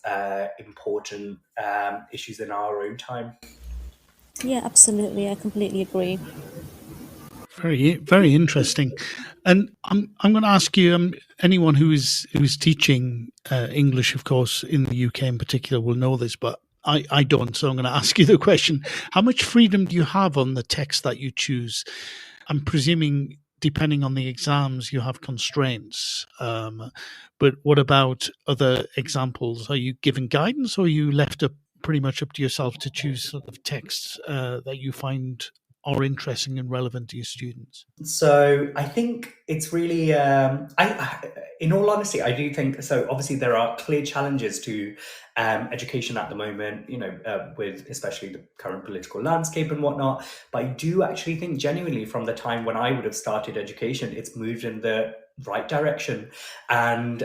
important issues in our own time. Yeah, absolutely. I completely agree. Very, very interesting. And I'm going to ask you, anyone who's teaching English, of course, in the UK in particular, will know this, but I don't. So I'm going to ask you the question: how much freedom do you have on the text that you choose? I'm presuming, depending on the exams, you have constraints. But what about other examples? Are you given guidance, or are you left pretty much up to yourself to choose sort of texts that you find are interesting and relevant to your students? So I think it's really, in all honesty, I do think so. Obviously, there are clear challenges to education at the moment, with especially the current political landscape and whatnot. But I do actually think genuinely from the time when I would have started education, it's moved in the right direction. And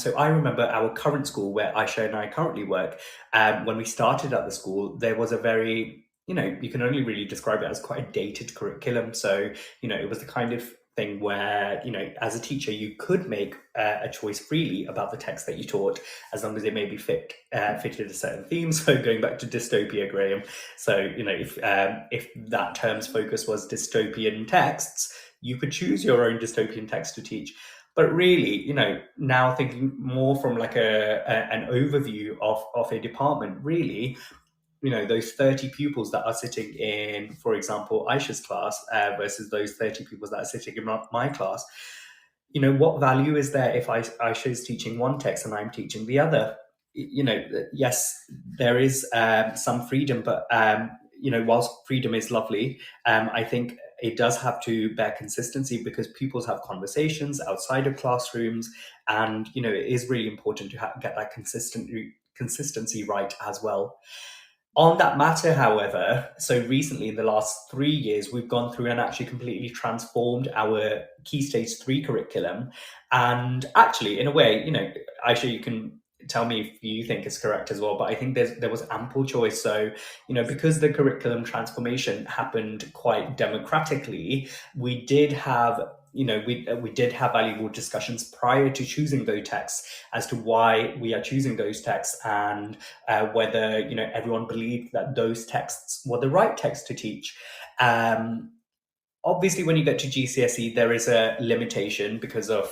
so I remember our current school where Aisha and I currently work, when we started at the school, there was a very, you can only really describe it as quite a dated curriculum. So, it was the kind of thing where, as a teacher, you could make a choice freely about the text that you taught, as long as it maybe fitted a certain theme. So going back to dystopia, Graham. So, if that term's focus was dystopian texts, you could choose your own dystopian text to teach. But really, now thinking more from like an overview of a department, really, those 30 pupils that are sitting in, for example, Aisha's class versus those 30 pupils that are sitting in my class, what value is there if Aisha is teaching one text and I'm teaching the other? Yes, there is some freedom, but, whilst freedom is lovely, I think it does have to bear consistency, because pupils have conversations outside of classrooms, and, it is really important to get that consistency right as well. On that matter, however, so recently in the last 3 years, we've gone through and actually completely transformed our Key Stage 3 curriculum. And actually, in a way, Aisha, you can tell me if you think it's correct as well, but I think there was ample choice. So, because the curriculum transformation happened quite democratically, we did have we did have valuable discussions prior to choosing those texts as to why we are choosing those texts, and whether everyone believed that those texts were the right text to teach. Obviously, when you get to GCSE, there is a limitation because of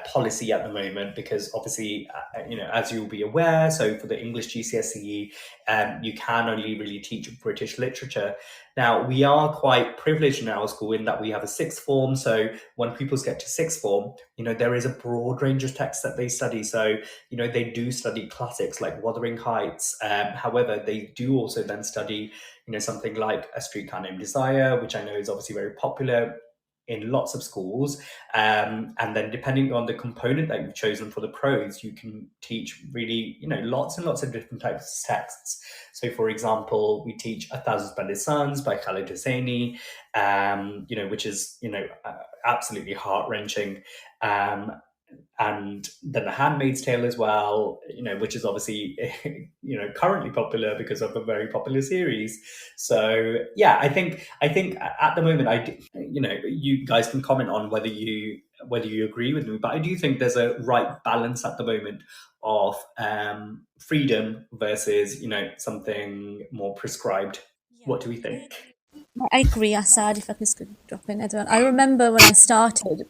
policy at the moment, because obviously, as you'll be aware, so for the English GCSE, you can only really teach British literature. Now, we are quite privileged in our school in that we have a sixth form. So when pupils get to sixth form, there is a broad range of texts that they study. So, they do study classics like Wuthering Heights. However, they do also then study, something like A Streetcar Named Desire, which I know is obviously very popular in lots of schools. And then depending on the component that you've chosen for the prose, you can teach really, lots and lots of different types of texts. So for example, we teach A Thousand Splendid Suns by Khaled Hosseini, which is, absolutely heart-wrenching. And then The Handmaid's Tale as well, which is obviously, currently popular because of a very popular series. So yeah, I think at the moment, you guys can comment on whether you agree with me, but I do think there's a right balance at the moment of freedom versus, something more prescribed. What do we think? I agree, Asad, if I could drop in, Edward. I remember when I started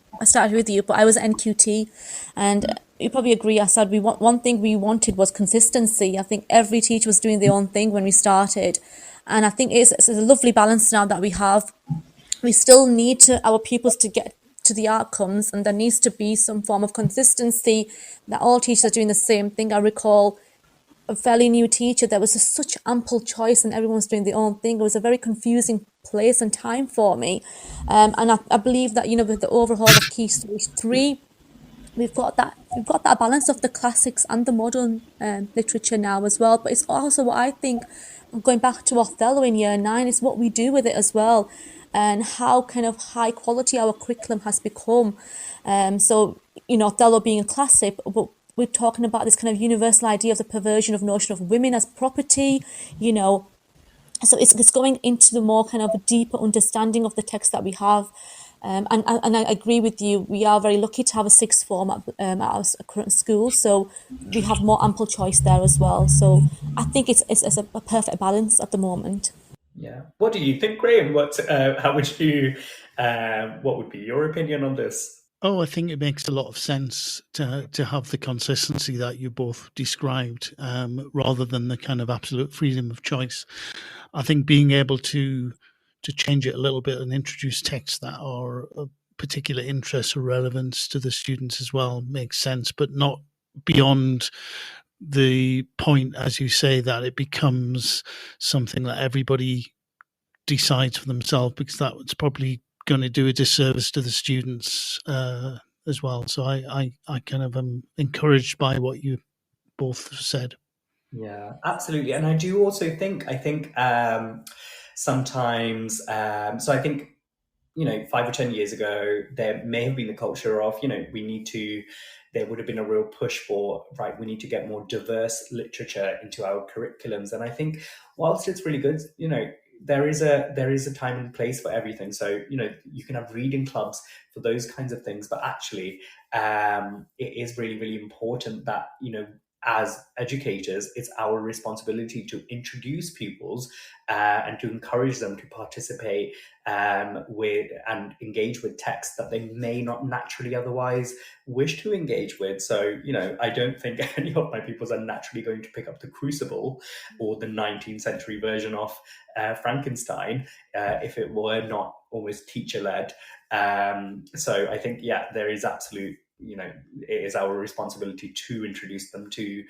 with you, but I was NQT, and you probably agree, Asad, one thing we wanted was consistency. I think every teacher was doing their own thing when we started, and I think it's a lovely balance now that we have. We still need our pupils to get to the outcomes, and there needs to be some form of consistency that all teachers are doing the same thing. I recall a fairly new teacher, there was such ample choice and everyone was doing their own thing. It was a very confusing place and time for me. And I believe that, with the overhaul of Key Stage 3, we've got that balance of the classics and the modern literature now as well. But it's also what I think, going back to Othello in Year 9, is what we do with it as well. and how kind of high quality our curriculum has become. So, Othello being a classic, but we're talking about this kind of universal idea of the perversion of notion of women as property, so it's going into the more kind of a deeper understanding of the text that we have. And I agree with you. We are very lucky to have a sixth form at our current school, so we have more ample choice there as well. So I think it's a perfect balance at the moment. Yeah. What do you think, Graham? What would be your opinion on this? Oh, I think it makes a lot of sense to have the consistency that you both described, rather than the kind of absolute freedom of choice. I think being able to change it a little bit and introduce texts that are of particular interest or relevance to the students as well makes sense, but not beyond the point, as you say, that it becomes something that everybody decides for themselves, because that's probably going to do a disservice to the students as well. So I kind of am encouraged by what you both said. Yeah, absolutely. And I do also think, sometimes, so I think, 5 or 10 years ago, there may have been the culture of, there would have been a real push for, right, we need to get more diverse literature into our curriculums. And I think whilst it's really good, there is a time and place for everything. So, you can have reading clubs for those kinds of things, but actually, it is really, really important that, as educators, it's our responsibility to introduce pupils and to encourage them to participate with and engage with texts that they may not naturally otherwise wish to engage with. So, I don't think any of my pupils are naturally going to pick up The Crucible or the 19th century version of Frankenstein if it were not almost teacher-led. So I think, there is absolute, it is our responsibility to introduce them to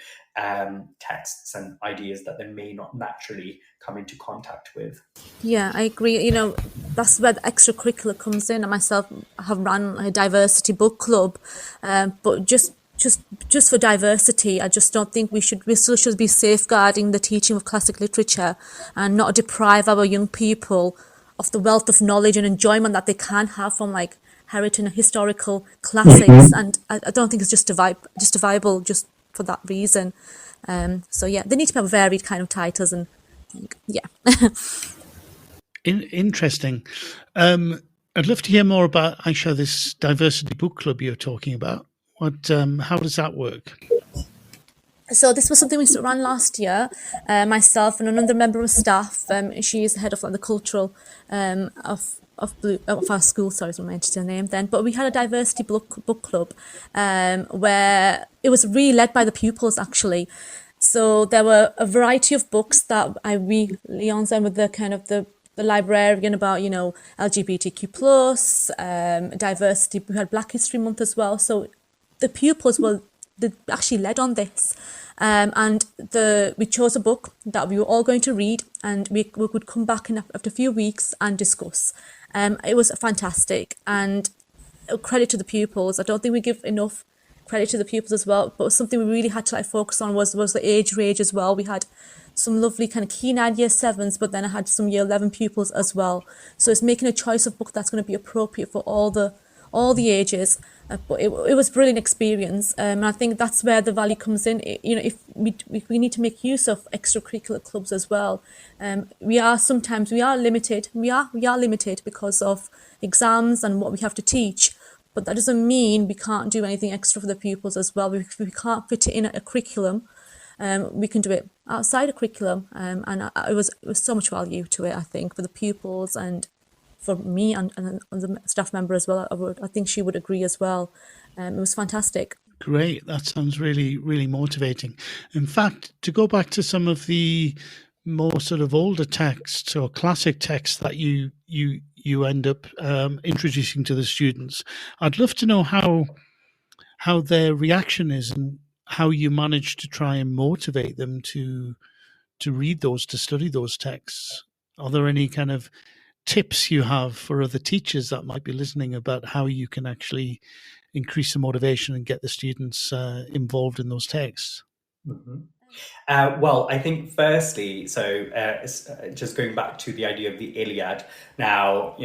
texts and ideas that they may not naturally come into contact with. Yeah, I agree. That's where the extracurricular comes in. I myself have run a diversity book club, but just for diversity, I just don't think we still should be safeguarding the teaching of classic literature and not deprive our young people of the wealth of knowledge and enjoyment that they can have from like heritage and historical classics. And I don't think it's justifiable just for that reason. So yeah, they need to have varied kind of titles and yeah. Interesting. I'd love to hear more about, Aisha, this diversity book club you're talking about. How does that work? So this was something we ran last year. Myself and another member of staff. She is the head of the cultural of our school. Sorry, I was mentioning her name then. But we had a diversity book club where it was really led by the pupils actually. So there were a variety of books that we liaised with the kind of the librarian about, LGBTQ plus, diversity. We had Black History Month as well. So the pupils they actually led on this. And we chose a book that we were all going to read, and we would come back after a few weeks and discuss. It was fantastic, and credit to the pupils. I don't think we give enough credit to the pupils as well, but something we really had to focus on was the age range as well. We had some lovely kind of keen-eyed year 7s, but then I had some year 11 pupils as well. So it's making a choice of book that's going to be appropriate for all the ages. But it was a brilliant experience, and I think that's where the value comes in. If we need to make use of extracurricular clubs as well. We are limited. We are limited because of exams and what we have to teach. But that doesn't mean we can't do anything extra for the pupils as well. We can't fit it in a curriculum. We can do it outside a curriculum, and it was so much value to it, I think, for the pupils and for me and the staff member as well. I think she would agree as well. It was fantastic. Great. That sounds really, really motivating. In fact, to go back to some of the more sort of older texts or classic texts that you end up introducing to the students, I'd love to know how their reaction is and how you manage to try and motivate them to read those, to study those texts. Are there any kind of tips you have for other teachers that might be listening about how you can actually increase the motivation and get the students involved in those texts? Mm-hmm. Well, I think firstly, just going back to the idea of the Iliad. Now,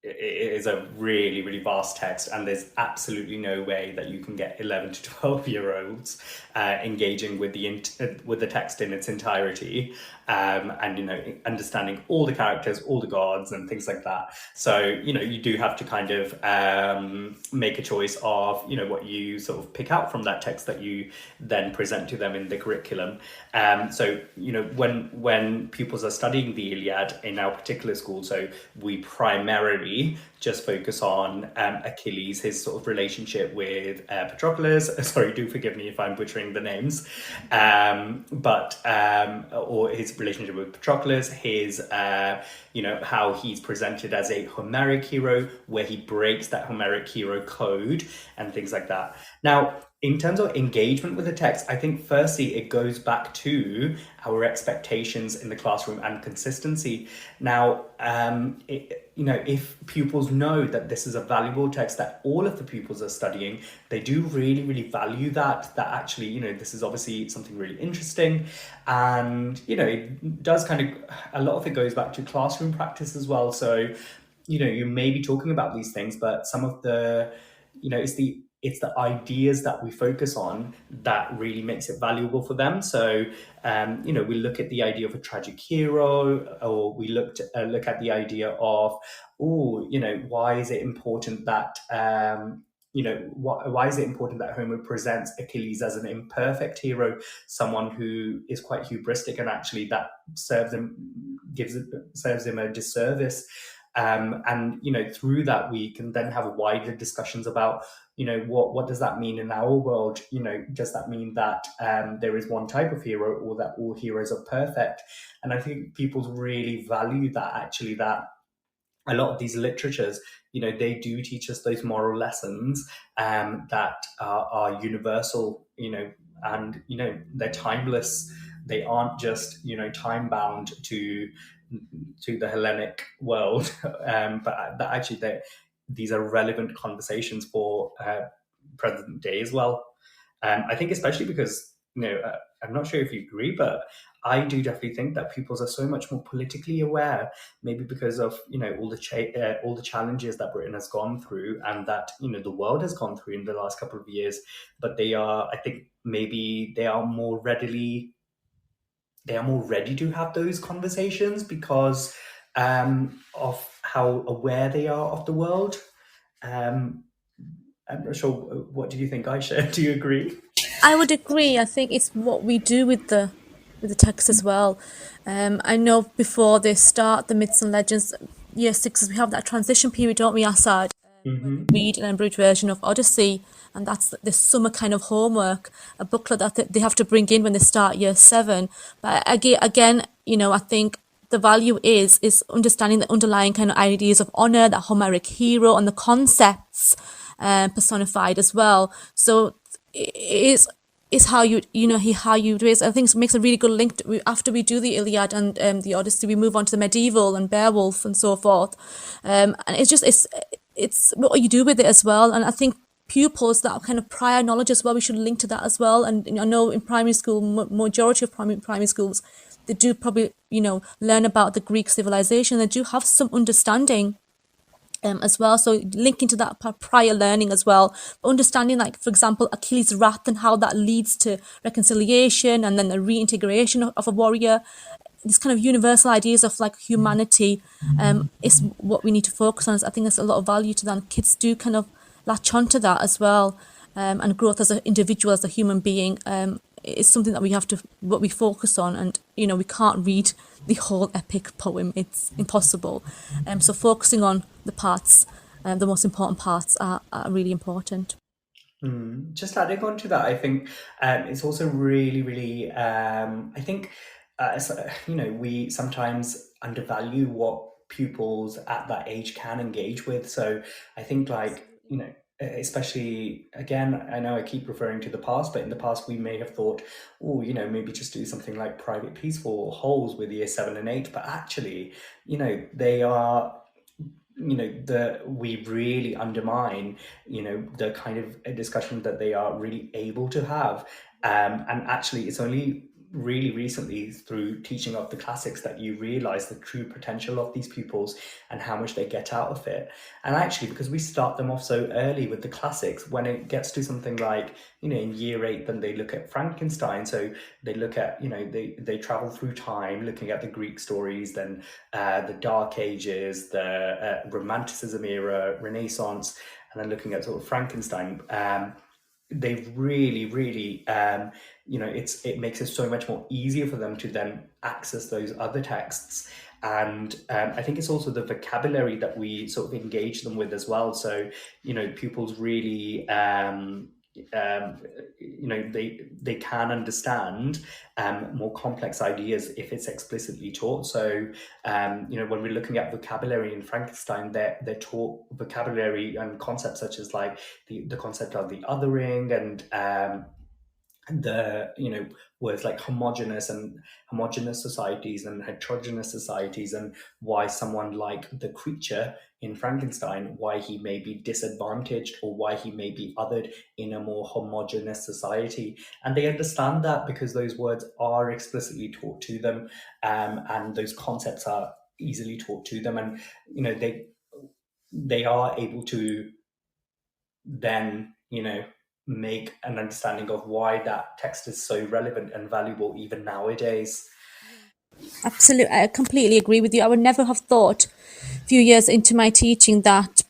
it is a really, really vast text, and there's absolutely no way that you can get 11 to 12-year-olds engaging with the text in its entirety, and understanding all the characters, all the gods, and things like that. So you do have to kind of make a choice of what you sort of pick out from that text that you then present to them in the curriculum. So when pupils are studying the Iliad in our particular school, so we primarily just focus on Achilles, his sort of relationship with Patroclus. Sorry, do forgive me if I'm butchering the names, or his relationship with Patroclus, his how he's presented as a Homeric hero, where he breaks that Homeric hero code and things like that. Now, in terms of engagement with the text, I think firstly it goes back to our expectations in the classroom and consistency. Now, if pupils know that this is a valuable text that all of the pupils are studying, they do really, really value that actually, this is obviously something really interesting. And, it does a lot of it goes back to classroom practice as well. So, you may be talking about these things, but some of the, it's the ideas that we focus on that really makes it valuable for them. So, we look at the idea of a tragic hero, or we look at the idea of, why is it important that, why is it important that Homer presents Achilles as an imperfect hero, someone who is quite hubristic, and actually that serves him a disservice. And through that we can then have wider discussions about what does that mean in our world. Does that mean that there is one type of hero, or that all heroes are perfect? And I think people really value that, actually, that a lot of these literatures, they do teach us those moral lessons that are universal, and they're timeless. They aren't just time bound to the Hellenic world, but that actually these are relevant conversations for present day as well. I think especially because I'm not sure if you agree, but I do definitely think that pupils are so much more politically aware, maybe because of all the challenges that Britain has gone through, and that the world has gone through in the last couple of years. But I think maybe they are more ready to have those conversations because of how aware they are of the world. I'm not sure. What do you think, Aisha? Do you agree? I would agree. I think it's what we do with the text as well. I know before they start the myths and legends, year 6, we have that transition period, don't we, Assad? When they read an abridged version of Odyssey, and that's the summer kind of homework, a booklet that they have to bring in when they start year 7. But again, I think the value is understanding the underlying kind of ideas of honor, that Homeric hero, and the concepts personified as well. So it is how you raise. I think it makes a really good link after we do the Iliad and the Odyssey, we move on to the medieval and Beowulf and so forth, and it's what you do with it as well. And I think pupils, that kind of prior knowledge as well, we should link to that as well. And I know in primary school, majority of primary schools, they do probably learn about the Greek civilization. They do have some understanding as well, so linking to that prior learning as well, understanding, like, for example, Achilles' wrath and how that leads to reconciliation and then the reintegration of a warrior. These kind of universal ideas of like humanity is what we need to focus on. I think there's a lot of value to that, and kids do kind of latch onto that as well, and growth as an individual, as a human being. It's something that what we focus on, and we can't read the whole epic poem, it's impossible. So focusing on the parts, the most important parts are really important. Just adding on to that, I think it's also really, really, I think, we sometimes undervalue what pupils at that age can engage with. So I think, like, especially, again, I know I keep referring to the past, but in the past we may have thought, maybe just do something like Private Peaceful or Holes with year 7 and 8. But actually, they are we really undermine, the kind of discussion that they are really able to have. And actually, it's only really recently through teaching of the classics that you realize the true potential of these pupils and how much they get out of it. And actually, because we start them off so early with the classics, when it gets to something like, in year 8, then they look at Frankenstein. So they look at, they travel through time, looking at the Greek stories, then the Dark Ages, the Romanticism era, Renaissance, and then looking at sort of Frankenstein. They've really, it makes it so much more easier for them to then access those other texts. And I think it's also the vocabulary that we sort of engage them with as well. So, pupils really, they can understand more complex ideas if it's explicitly taught. So, when we're looking at vocabulary in Frankenstein, they're taught vocabulary and concepts such as like the concept of the othering and the words like homogeneous societies and heterogeneous societies, and why someone like the creature in Frankenstein, why he may be disadvantaged or why he may be othered in a more homogeneous society. And they understand that because those words are explicitly taught to them, and those concepts are easily taught to them, and they are able to then make an understanding of why that text is so relevant and valuable even nowadays. Absolutely, I completely agree with you. I would never have thought a few years into my teaching that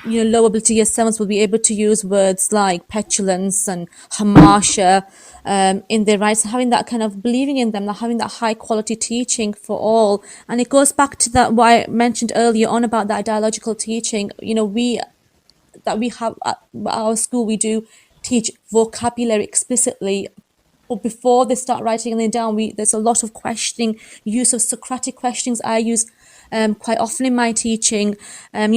low ability year 7s will be able to use words like petulance and hamartia in their rights, having that kind of believing in them, having that high quality teaching for all. And it goes back to that what I mentioned earlier on about that dialogical teaching. We have at our school, we do teach vocabulary explicitly, but before they start writing it down, there's a lot of questioning, use of Socratic questions I use quite often in my teaching.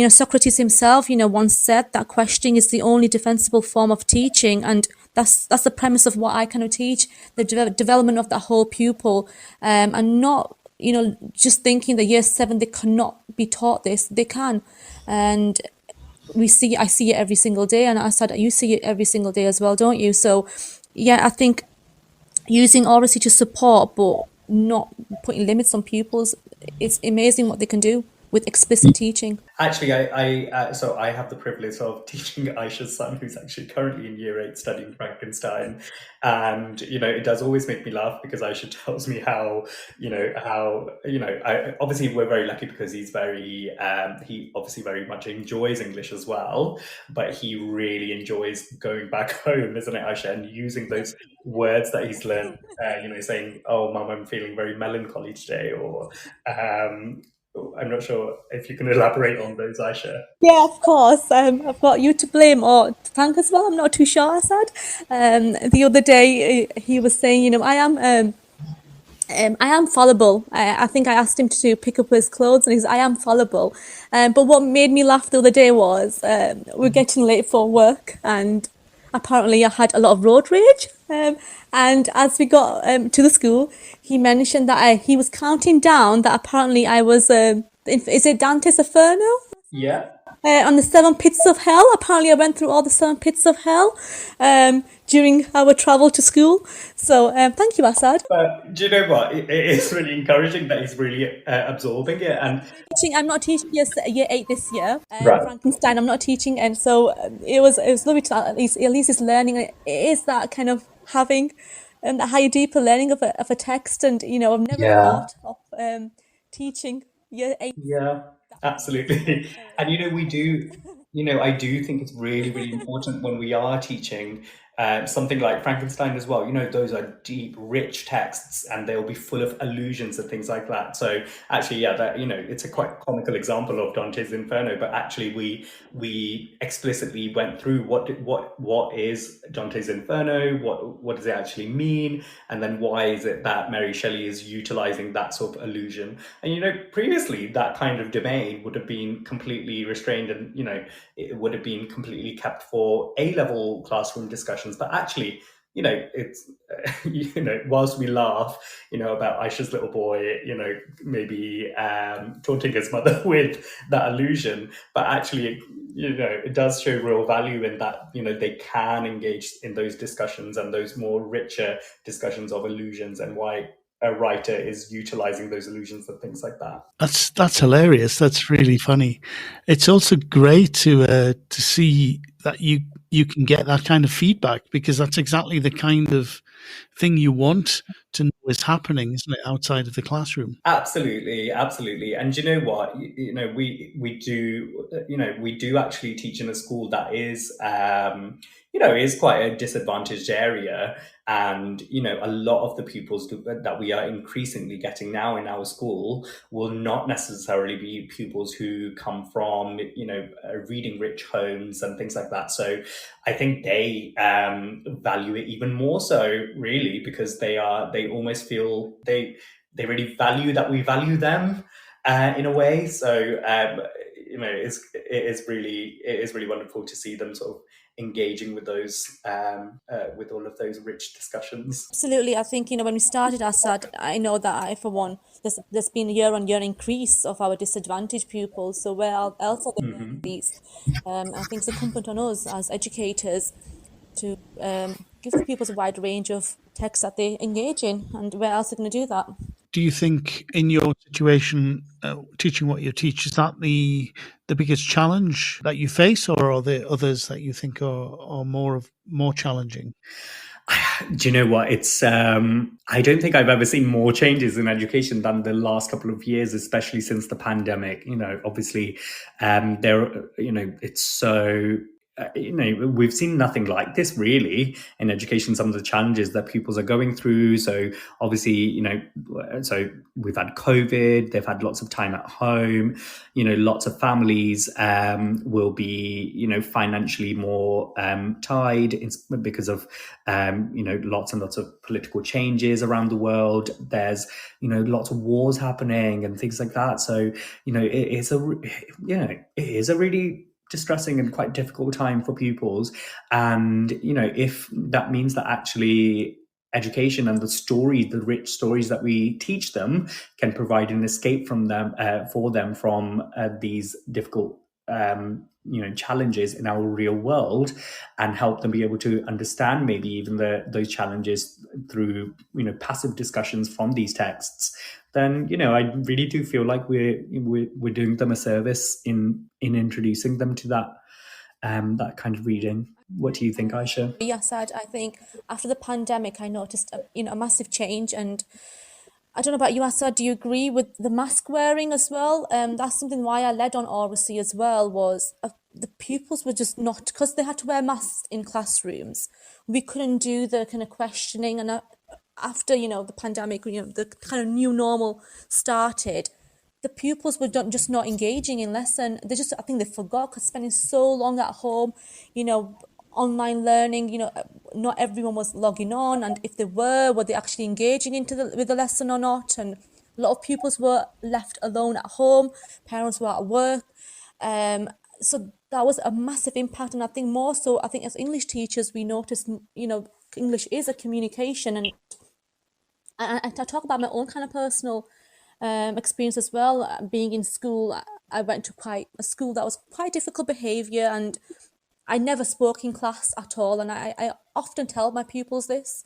Socrates himself, once said that questioning is the only defensible form of teaching, and that's the premise of what I kind of teach, the development of the whole pupil, and not just thinking that year 7 they cannot be taught this. They can, and I see it every single day, and I said you see it every single day as well, don't you? So yeah, I think using oracy to support but not putting limits on pupils, it's amazing what they can do with explicit teaching. Actually, I have the privilege of teaching Aisha's son, who's actually currently in year 8 studying Frankenstein, and it does always make me laugh because Aisha tells me how obviously we're very lucky because he's he obviously very much enjoys English as well, but he really enjoys going back home, isn't it, Aisha, and using those words that he's learned, saying, "Oh, Mum, I'm feeling very melancholy today," or I'm not sure if you can elaborate on those, Aisha. Yeah, of course. I've got you to blame or to thank as well. I'm not too sure, Asad. The other day he was saying, I am fallible. I think I asked him to pick up his clothes, and he said, I am fallible. But what made me laugh the other day was we're getting late for work, and apparently I had a lot of road rage. And as we got to the school, he mentioned that he was counting down that apparently I was, is it Dante's Inferno? Yeah. On the 7 pits of hell. Apparently I went through all the 7 pits of hell during our travel to school. So thank you, Asad. But do you know what? It is really encouraging that he's really absorbing it. And I'm not teaching year 8 this year. Right. Frankenstein, I'm not teaching, and so it was lovely to at least he's learning. It is that kind of having a higher, deeper learning of a text, and I've never thought of teaching year 8. Yeah, absolutely. And we do, I do think it's really, really important when we are teaching something like Frankenstein as well. Those are deep, rich texts, and they'll be full of allusions and things like that. So actually, yeah, that it's a quite comical example of Dante's Inferno, but actually we explicitly went through what is Dante's Inferno, what does it actually mean, and then why is it that Mary Shelley is utilizing that sort of allusion. And previously that kind of domain would have been completely restrained, and it would have been completely kept for A-level classroom discussions. But actually, it's, whilst we laugh, about Aisha's little boy, maybe taunting his mother with that illusion, but actually, it does show real value in that, they can engage in those discussions and those more richer discussions of illusions and why a writer is utilizing those illusions and things like that. That's hilarious. That's really funny. It's also great to see that you can get that kind of feedback, because that's exactly the kind of thing you want to know is happening, isn't it, outside of the classroom? Absolutely. And you know what? We do actually teach in a school that is is quite a disadvantaged area. And, a lot of the pupils that we are increasingly getting now in our school will not necessarily be pupils who come from, reading rich homes and things like that. So I think they value it even more so, really, because they almost feel they really value that we value them in a way. So, it is really wonderful to see them sort of engaging with those, with all of those rich discussions. Absolutely. I think, when we started Assad, I know that I, for one, there's been a year-on-year increase of our disadvantaged pupils. So where else are they increased? I think it's incumbent on us as educators to give the pupils a wide range of texts that they engage in, and where else are they going to do that? Do you think in your situation, teaching what you teach, is that the biggest challenge that you face, or are there others that you think are more challenging? Do you know what? It's I don't think I've ever seen more changes in education than the last couple of years, especially since the pandemic. Obviously, it's so. We've seen nothing like this really in education, some of the challenges that pupils are going through. So obviously, so we've had COVID, they've had lots of time at home, lots of families will be, financially more tied because of, lots and lots of political changes around the world. There's, lots of wars happening and things like that. So, it is a really distressing and quite difficult time for pupils. And, if that means that actually education and the rich stories that we teach them can provide an escape from them, for them from these difficult, challenges in our real world, and help them be able to understand maybe even those challenges through, passive discussions from these texts, then, I really do feel like we're doing them a service in introducing them to that kind of reading. What do you think, Aisha? Yes, I think after the pandemic, I noticed a massive change. And I don't know about you, Assad, do you agree with the mask wearing as well? That's something why I led on Oracy as well, was the pupils were just not, because they had to wear masks in classrooms, we couldn't do the kind of questioning. And after, the pandemic, the kind of new normal started, the pupils were just not engaging in lesson. I think they forgot, because spending so long at home, online learning, not everyone was logging on, and if they were they actually engaging with the lesson or not? And a lot of pupils were left alone at home, parents were at work, so that was a massive impact. And I think more so, as English teachers, we noticed, English is a communication, and I talk about my own kind of personal experience as well. Being in school, I went to a school that was quite difficult behaviour, and I never spoke in class at all, and I often tell my pupils this.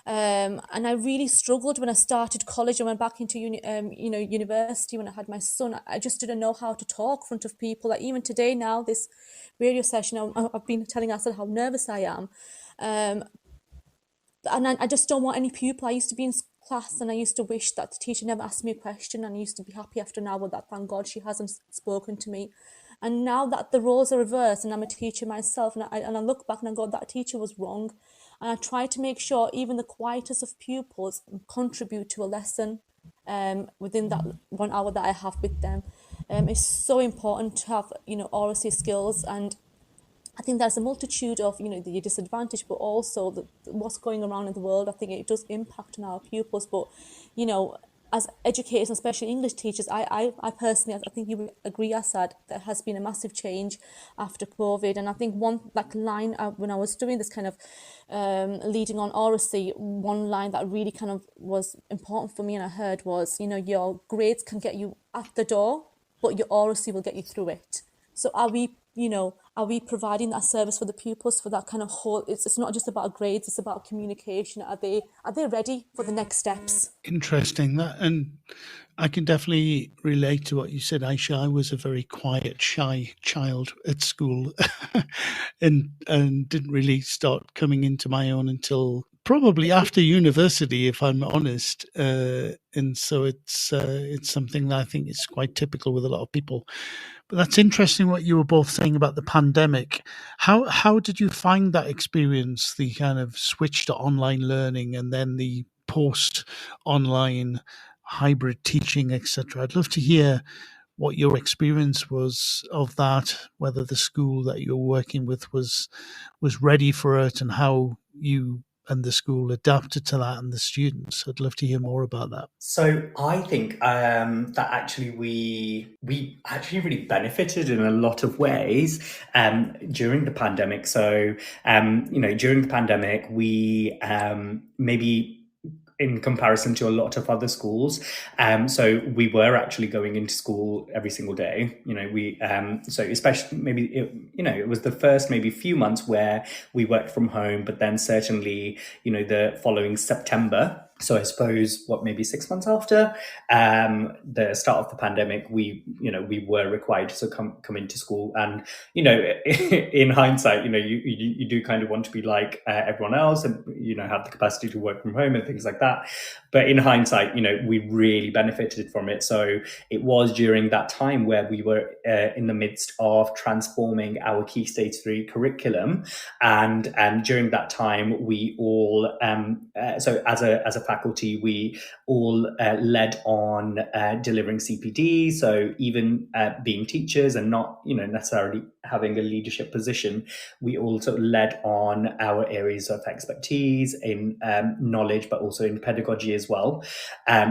And I really struggled when I started college and went back into university when I had my son. I just didn't know how to talk in front of people. Like even today now, this radio session, I've been telling Asad how nervous I am. And I just don't want any pupil. I used to be in class and I used to wish that the teacher never asked me a question, and I used to be happy after an hour that thank God she hasn't spoken to me. And now that the roles are reversed and I'm a teacher myself, and I look back and I go, that teacher was wrong. And I try to make sure even the quietest of pupils contribute to a lesson within that 1 hour that I have with them. It's so important to have, oracy skills. And I think there's a multitude of, the disadvantage, but also what's going around in the world. I think it does impact on our pupils. But, as educators, especially English teachers, I personally, I think you would agree, Asad, there has been a massive change after COVID. And I think one line when I was doing this kind of leading on oracy, one line that really kind of was important for me and I heard was, your grades can get you at the door, but your oracy will get you through it. So are we providing that service for the pupils for that kind of whole, it's not just about grades, it's about communication. Are they ready for the next steps? Interesting. And I can definitely relate to what you said, Aisha. I was a very quiet, shy child at school and didn't really start coming into my own until probably after university, if I'm honest. And so it's something that I think is quite typical with a lot of people. But that's interesting what you were both saying about the pandemic. How did you find that experience, the kind of switch to online learning and then the post-online hybrid teaching, etc.? I'd love to hear what your experience was of that, whether the school that you're working with was ready for it and how you and the school adapted to that and the students. I'd love to hear more about that. So I think that actually we actually really benefited in a lot of ways during the pandemic. So during the pandemic, we maybe in comparison to a lot of other schools. So we were actually going into school every single day. So especially maybe, it was the first maybe few months where we worked from home, but then certainly, the following September, so I suppose maybe 6 months after the start of the pandemic, we were required to come into school. And, in hindsight, you do kind of want to be like everyone else and, have the capacity to work from home and things like that. But in hindsight, we really benefited from it. So it was during that time where we were in the midst of transforming our Key Stage 3 curriculum. And during that time, we all, so as a faculty, we all led on delivering CPD. So even being teachers and not, necessarily having a leadership position, we also led on our areas of expertise in knowledge, but also in pedagogy as well.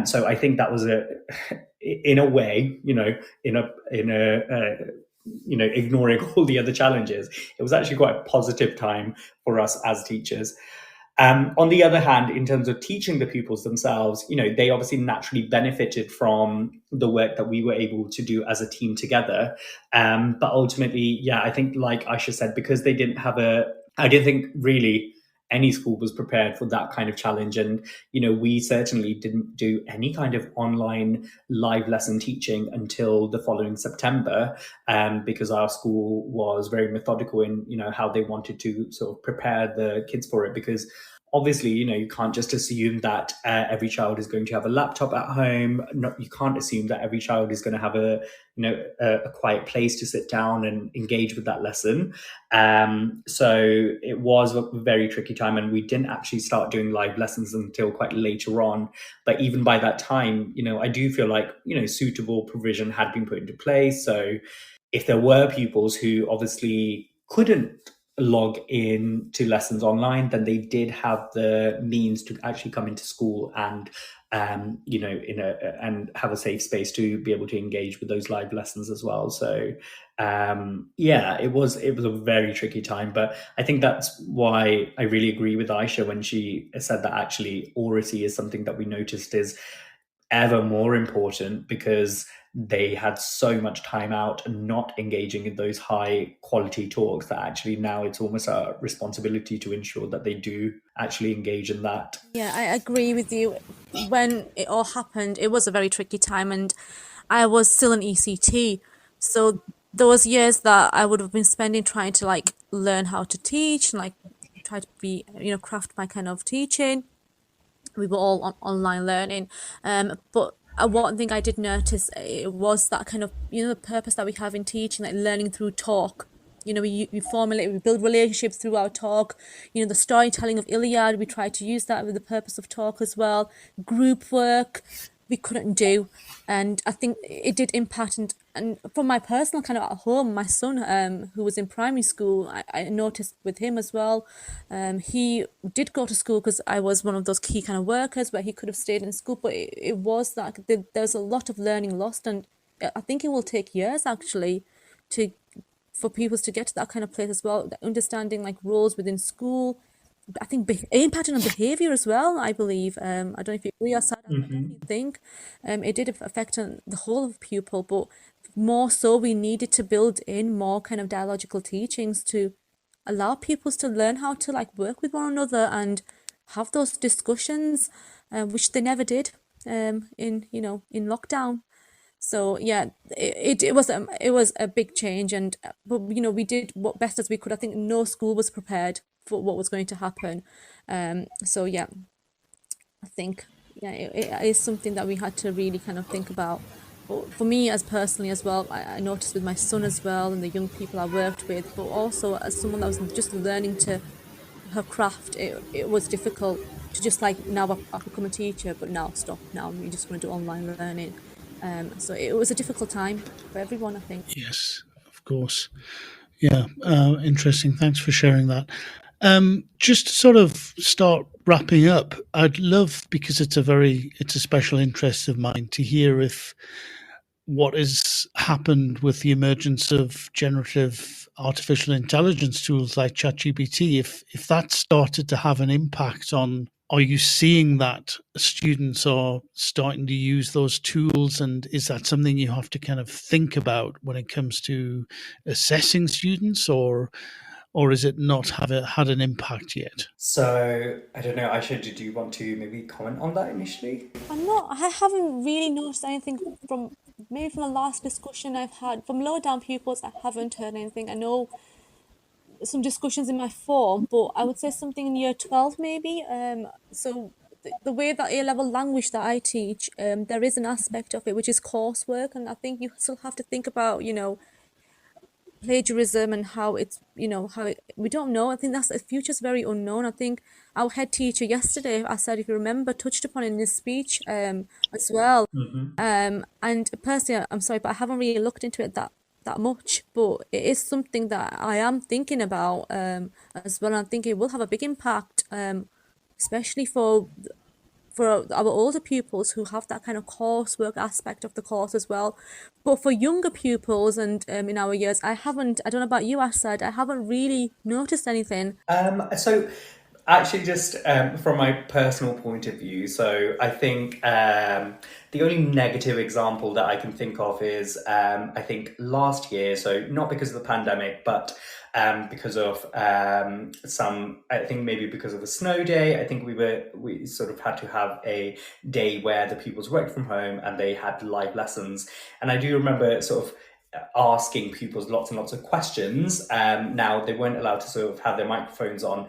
So I think that was in a way, ignoring all the other challenges, it was actually quite a positive time for us as teachers. On the other hand, in terms of teaching the pupils themselves, they obviously naturally benefited from the work that we were able to do as a team together. But ultimately, I think like Aisha said, because they didn't have I didn't think really any school was prepared for that kind of challenge. And, we certainly didn't do any kind of online live lesson teaching until the following September, because our school was very methodical in, how they wanted to sort of prepare the kids for it. Because obviously, you can't just assume that every child is going to have a laptop at home. You can't assume that every child is going to have a quiet place to sit down and engage with that lesson. So it was a very tricky time, and we didn't actually start doing live lessons until quite later on. But even by that time, I do feel like, suitable provision had been put into place. So if there were pupils who obviously couldn't log in to lessons online, then they did have the means to actually come into school and and have a safe space to be able to engage with those live lessons as well. So it was a very tricky time, but I think that's why I really agree with Aisha when she said that actually oracy is something that we noticed is ever more important, because they had so much time out and not engaging in those high quality talks that actually now it's almost a responsibility to ensure that they do actually engage in that. Yeah, I agree with you. When it all happened, it was a very tricky time, and I was still in ECT. So there was years that I would have been spending trying to learn how to teach and try to be, craft my kind of teaching. We were all on online learning. But one thing I did notice, it was that kind of, the purpose that we have in teaching, learning through talk. We formulate, we build relationships through our talk. The storytelling of Iliad, we try to use that with the purpose of talk as well. Group work, we couldn't do. And I think it did impact. And from my personal kind of at home, my son, who was in primary school, I noticed with him as well. He did go to school because I was one of those key kind of workers where he could have stayed in school, but it was that there's a lot of learning lost. And I think it will take years actually to for people to get to that kind of place as well, understanding like roles within school. I think impacting on behaviour as well, I believe. I don't know if you agree or sad, I definitely think it did affect on the whole of pupil, but more so we needed to build in more kind of dialogical teachings to allow pupils to learn how to like work with one another and have those discussions, which they never did in lockdown. So yeah, it was a big change, and but we did what best as we could. I think no school was prepared for what was going to happen. So yeah, I think yeah, it is something that we had to really kind of think about. But for me, as personally as well, I noticed with my son as well and the young people I worked with, but also as someone that was just learning to her craft, it was difficult to just like now I become a teacher, but now stop. Now we just want to do online learning. So it was a difficult time for everyone, I think. Yes, of course. Yeah, interesting. Thanks for sharing that. Just to sort of start wrapping up, I'd love, because it's a special interest of mine, to hear if what has happened with the emergence of generative artificial intelligence tools like ChatGPT, if that started to have an impact on, are you seeing that students are starting to use those tools, and is that something you have to kind of think about when it comes to assessing students, or is it not had an impact yet? So I don't know, Aisha, did you want to maybe comment on that initially? I haven't really noticed anything from maybe from the last discussion I've had from lower down pupils. I haven't heard anything. I know some discussions in my form, but I would say something in year 12 maybe. So the way that A-level language that I teach, there is an aspect of it which is coursework, and I think you still have to think about, plagiarism and how it's, we don't know. I think that's the future's very unknown. I think our head teacher yesterday, I said, if you remember, touched upon it in his speech as well. And personally, I'm sorry, but I haven't really looked into it that much, but it is something that I am thinking about as well. And I think it will have a big impact, especially for our older pupils who have that kind of coursework aspect of the course as well. But for younger pupils and in our years, I don't know about you, Asad, I haven't really noticed anything. So actually, just from my personal point of view, so I think the only negative example that I can think of is I think last year, so not because of the pandemic, but because of I think maybe because of a snow day, I think we sort of had to have a day where the pupils worked from home and they had live lessons. And I do remember sort of asking pupils lots and lots of questions. Now they weren't allowed to sort of have their microphones on,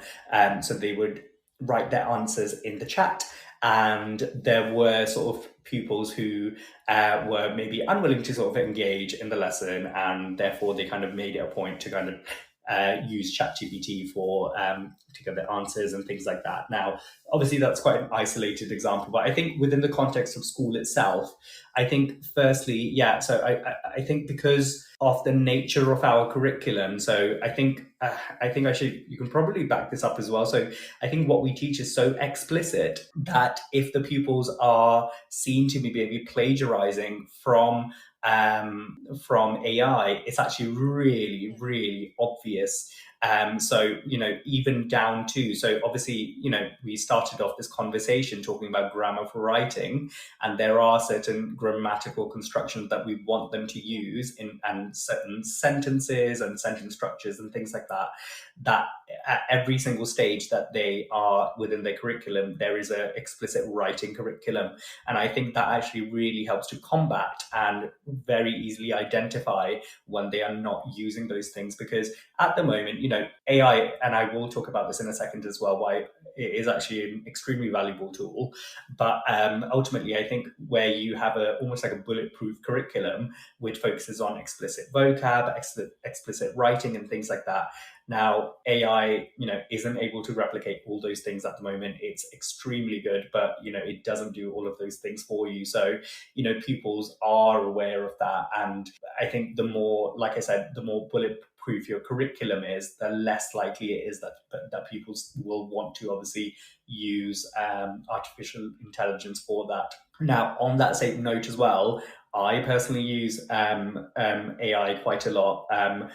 so they would write their answers in the chat. And there were sort of pupils who were maybe unwilling to sort of engage in the lesson, and therefore they kind of made it a point to kind of use ChatGPT for to get their answers and things like that. Now, obviously, that's quite an isolated example, but I think within the context of school itself, I think firstly, yeah. So I think because of the nature of our curriculum, so I think actually you can probably back this up as well. So I think what we teach is so explicit that if the pupils are seen to be maybe plagiarizing from AI, it's actually really, really obvious. So, even down to, so obviously, we started off this conversation talking about grammar for writing, and there are certain grammatical constructions that we want them to use and certain sentences and sentence structures and things like that, that at every single stage that they are within their curriculum, there is an explicit writing curriculum. And I think that actually really helps to combat and very easily identify when they are not using those things, because at the moment, AI, and I will talk about this in a second as well, why it is actually an extremely valuable tool. But ultimately, I think where you have almost like a bulletproof curriculum, which focuses on explicit vocab, explicit writing, and things like that. Now, AI, isn't able to replicate all those things at the moment. It's extremely good, but, it doesn't do all of those things for you. So, pupils are aware of that. And I think the more, like I said, the more bulletproof your curriculum is, the less likely it is that pupils will want to obviously use artificial intelligence for that. Now, on that same note as well, I personally use AI quite a lot, and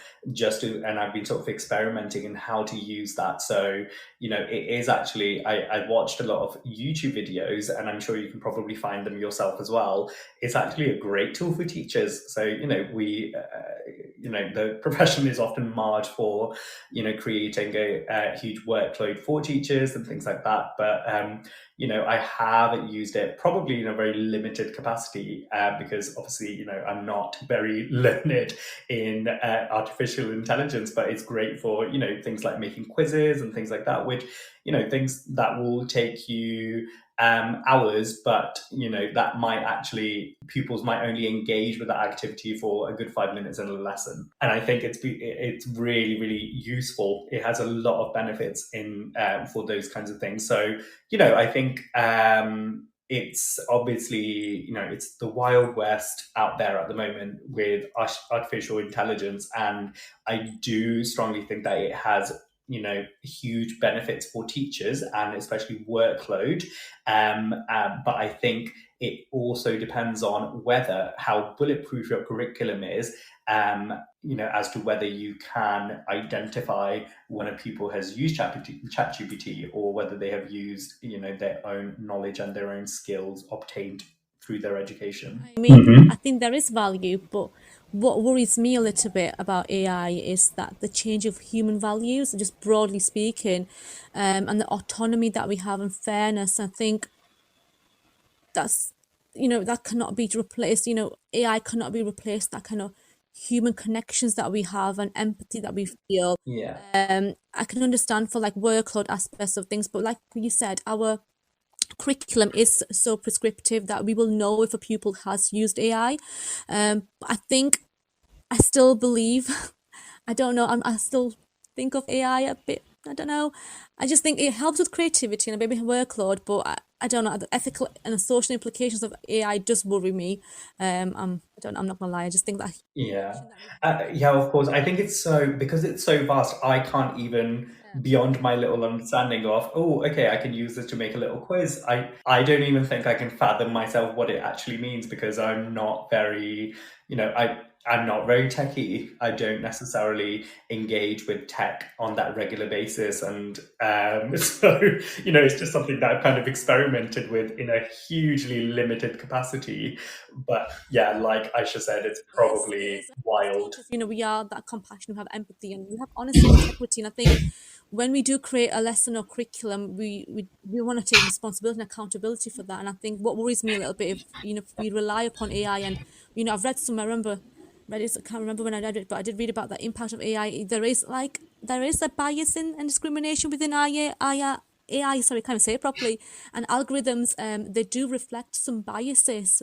I've been sort of experimenting in how to use that. So, it is actually, I watched a lot of YouTube videos, and I'm sure you can probably find them yourself as well. It's actually a great tool for teachers. So, the profession is often marred for, creating a huge workload for teachers and things like that. But, I have used it probably in a very limited capacity because obviously, I'm not very learned in artificial intelligence, but it's great for, things like making quizzes and things like that, which, things that will take you hours, but that might actually, pupils might only engage with that activity for a good 5 minutes in a lesson. And I think it's really, really useful. It has a lot of benefits in for those kinds of things. So I think it's obviously, it's the Wild West out there at the moment with artificial intelligence, and I do strongly think that it has huge benefits for teachers and especially workload. But I think it also depends on how bulletproof your curriculum is, as to whether you can identify when a pupil has used ChatGPT or whether they have used, their own knowledge and their own skills obtained through their education. I mean, I think there is value, but what worries me a little bit about AI is that the change of human values, just broadly speaking, and the autonomy that we have and fairness. I think that's, that cannot be replaced. AI cannot be replaced. That kind of human connections that we have and empathy that we feel. Yeah. I can understand for like workload aspects of things, but like you said, our curriculum is so prescriptive that we will know if a pupil has used AI. I think I still believe, I don't know, I still think of AI a bit, I don't know. I just think it helps with creativity and maybe workload, but I don't know, the ethical and the social implications of AI does worry me. I'm not gonna lie, I just think that. Yeah. Of course. I think because it's so vast, I can't even, beyond my little understanding of, okay, I can use this to make a little quiz. I don't even think I can fathom myself what it actually means, because I'm not very, I'm not very techie. I don't necessarily engage with tech on that regular basis. And so, it's just something that I've kind of experimented with in a hugely limited capacity. But yeah, like Aisha said, it's probably wild. We are that compassion, we have empathy, and we have honesty and integrity. And I think when we do create a lesson or curriculum, we want to take responsibility and accountability for that. And I think what worries me a little bit, if we rely upon AI, and I've read some, I can't remember when I read it, but I did read about the impact of AI. There is a bias and discrimination within AI. Sorry, can't even say it properly. And algorithms, they do reflect some biases.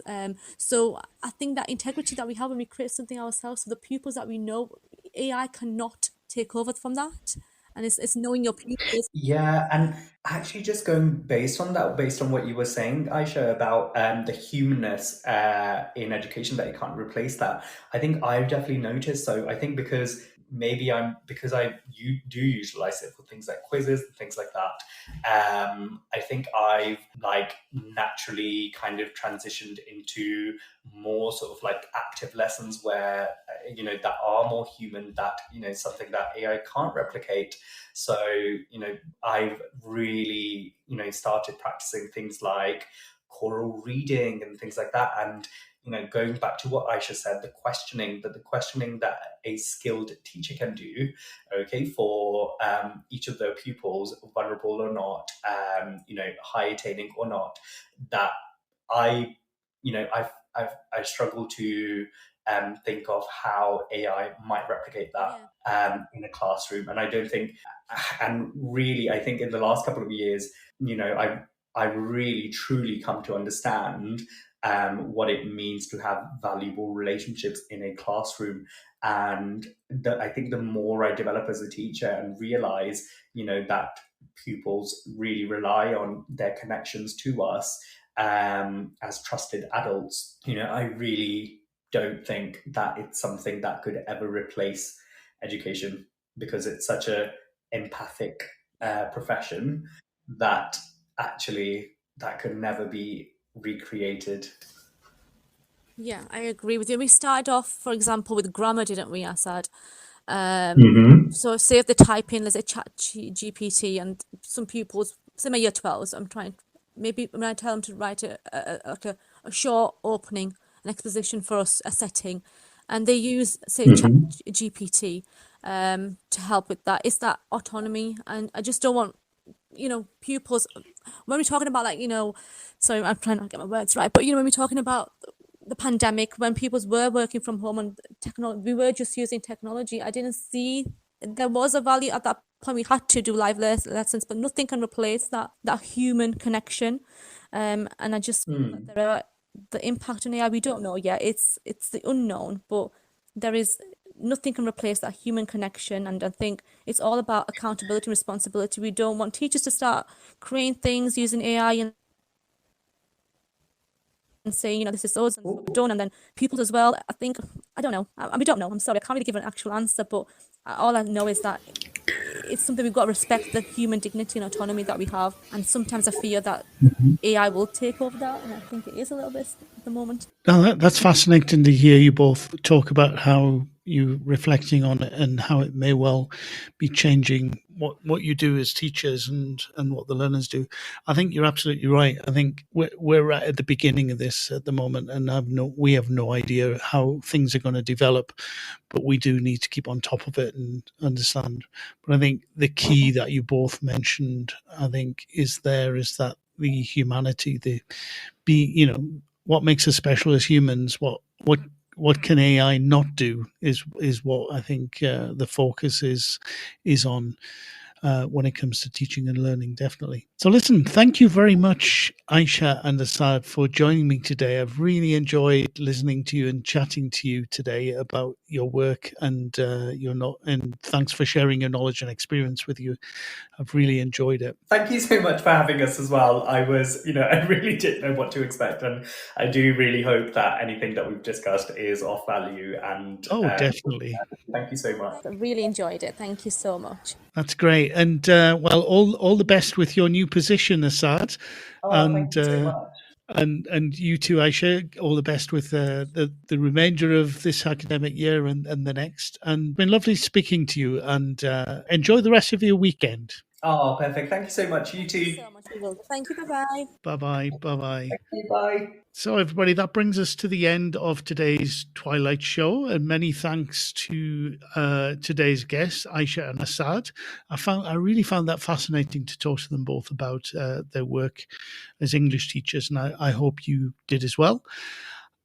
So I think that integrity that we have when we create something ourselves, for the pupils that we know, AI cannot take over from that. And it's knowing your pupils. Yeah, and actually just going based on what you were saying, Aisha, about the humanness in education, that you can't replace that. I think I've definitely noticed. So I think because you do utilize it for things like quizzes and things like that. I think I've naturally kind of transitioned into more sort of like active lessons where that are more human, that something that AI can't replicate. So I've really started practicing things like choral reading and things like that, and going back to what Aisha said, the questioning that a skilled teacher can do, okay, for each of their pupils, vulnerable or not, high attaining or not, that I struggle to think of how AI might replicate that in a classroom. And I don't think, and really, I think in the last couple of years, I really truly come to understand what it means to have valuable relationships in a classroom. And I think the more I develop as a teacher and realize, that pupils really rely on their connections to us as trusted adults, I really don't think that it's something that could ever replace education, because it's such a empathic profession that actually that could never be recreated. Yeah, I agree with you. We started off, for example, with grammar, didn't we, Asad? So say if they type in, let's say, chat GPT, and some pupils, say my year 12s, maybe when I tell them to write a short opening, an exposition for us, a setting, and they use, say, chat GPT to help with that. It's that autonomy, and I just don't want, pupils, when we're talking about, sorry, I'm trying to get my words right, but, when we're talking about the pandemic, when people were working from home and we were just using technology, I didn't see there was a value at that point. We had to do live lessons, but nothing can replace that human connection. And I just there are the impact on AI. We don't know yet. It's the unknown, but there is nothing can replace that human connection. And I think it's all about accountability and responsibility. We don't want teachers to start creating things using AI and say, this is us and what we've done, and then pupils as well. I think, I don't know. We don't know. I'm sorry, I can't really give an actual answer, but all I know is that it's something we've got to respect, the human dignity and autonomy that we have. And sometimes I fear that AI will take over that, and I think it is a little bit at the moment. Now, that's fascinating to hear you both talk about how you reflecting on it and how it may well be changing what you do as teachers and what the learners do. I think you're absolutely right. I think we're right at the beginning of this at the moment, and we have no idea how things are going to develop, but we do need to keep on top of it and understand. But I think the key that you both mentioned, I think, is that the humanity, what makes us special as humans, what can AI not do is what I think the focus is on when it comes to teaching and learning, definitely. So listen, thank you very much, Aisha and Asad, for joining me today. I've really enjoyed listening to you and chatting to you today about your work and and thanks for sharing your knowledge and experience with you. I've really enjoyed it. Thank you so much for having us as well. I was, I really didn't know what to expect, and I do really hope that anything that we've discussed is of value. And definitely. Thank you so much. I really enjoyed it. Thank you so much. That's great. And all the best with your new position, Asad. Thank you so much. And you too, Aisha, all the best with the remainder of this academic year and the next. And it's been lovely speaking to you, and enjoy the rest of your weekend. Oh, perfect. Thank you so much. You too. Thank you. Bye-bye. Bye-bye. Bye-bye. Thank you. Bye. So everybody, that brings us to the end of today's Twilight show, and many thanks to today's guests, Aisha and Asad. I really found that fascinating to talk to them both about their work as English teachers, and I hope you did as well.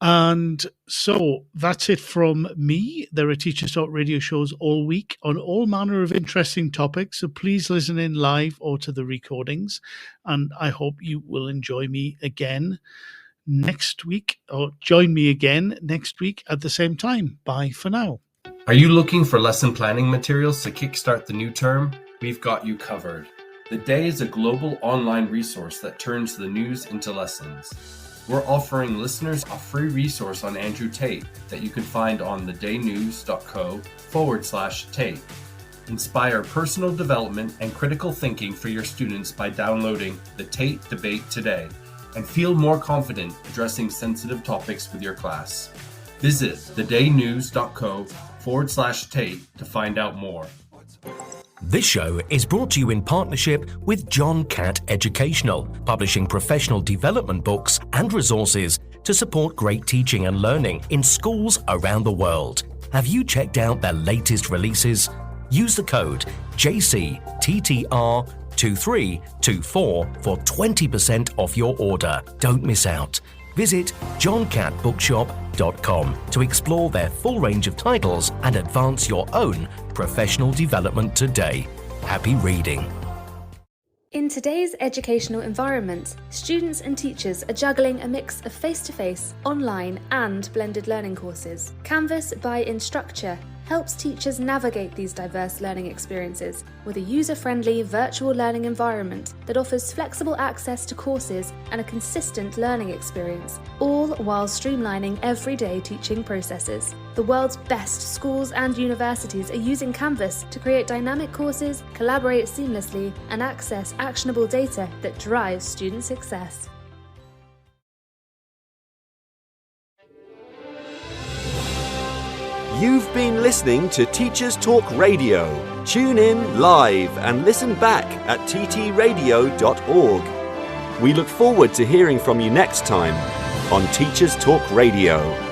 And so that's it from me. There are Teachers Talk radio shows all week on all manner of interesting topics, so please listen in live or to the recordings, and I hope you will enjoy me again next week, or join me again next week at the same time. Bye for now. Are you looking for lesson planning materials to kickstart the new term? We've got you covered. The Day is a global online resource that turns the news into lessons. We're offering listeners a free resource on Andrew Tate that you can find on thedaynews.co/Tate. Inspire personal development and critical thinking for your students by downloading the Tate Debate today, and feel more confident addressing sensitive topics with your class. Visit thedaynews.co/Tate to find out more. This show is brought to you in partnership with John Catt Educational, publishing professional development books and resources to support great teaching and learning in schools around the world. Have you checked out their latest releases? Use the code JCTTR2324 for 20% off your order. Don't miss out. Visit johncattbookshop.co.uk. teacherstalkradio.com to explore their full range of titles and advance your own professional development today. Happy reading. In today's educational environment, students and teachers are juggling a mix of face-to-face, online and blended learning courses. Canvas by Instructure helps teachers navigate these diverse learning experiences with a user-friendly virtual learning environment that offers flexible access to courses and a consistent learning experience, all while streamlining everyday teaching processes. The world's best schools and universities are using Canvas to create dynamic courses, collaborate seamlessly, and access actionable data that drives student success. You've been listening to Teachers Talk Radio. Tune in live and listen back at ttradio.org. We look forward to hearing from you next time on Teachers Talk Radio.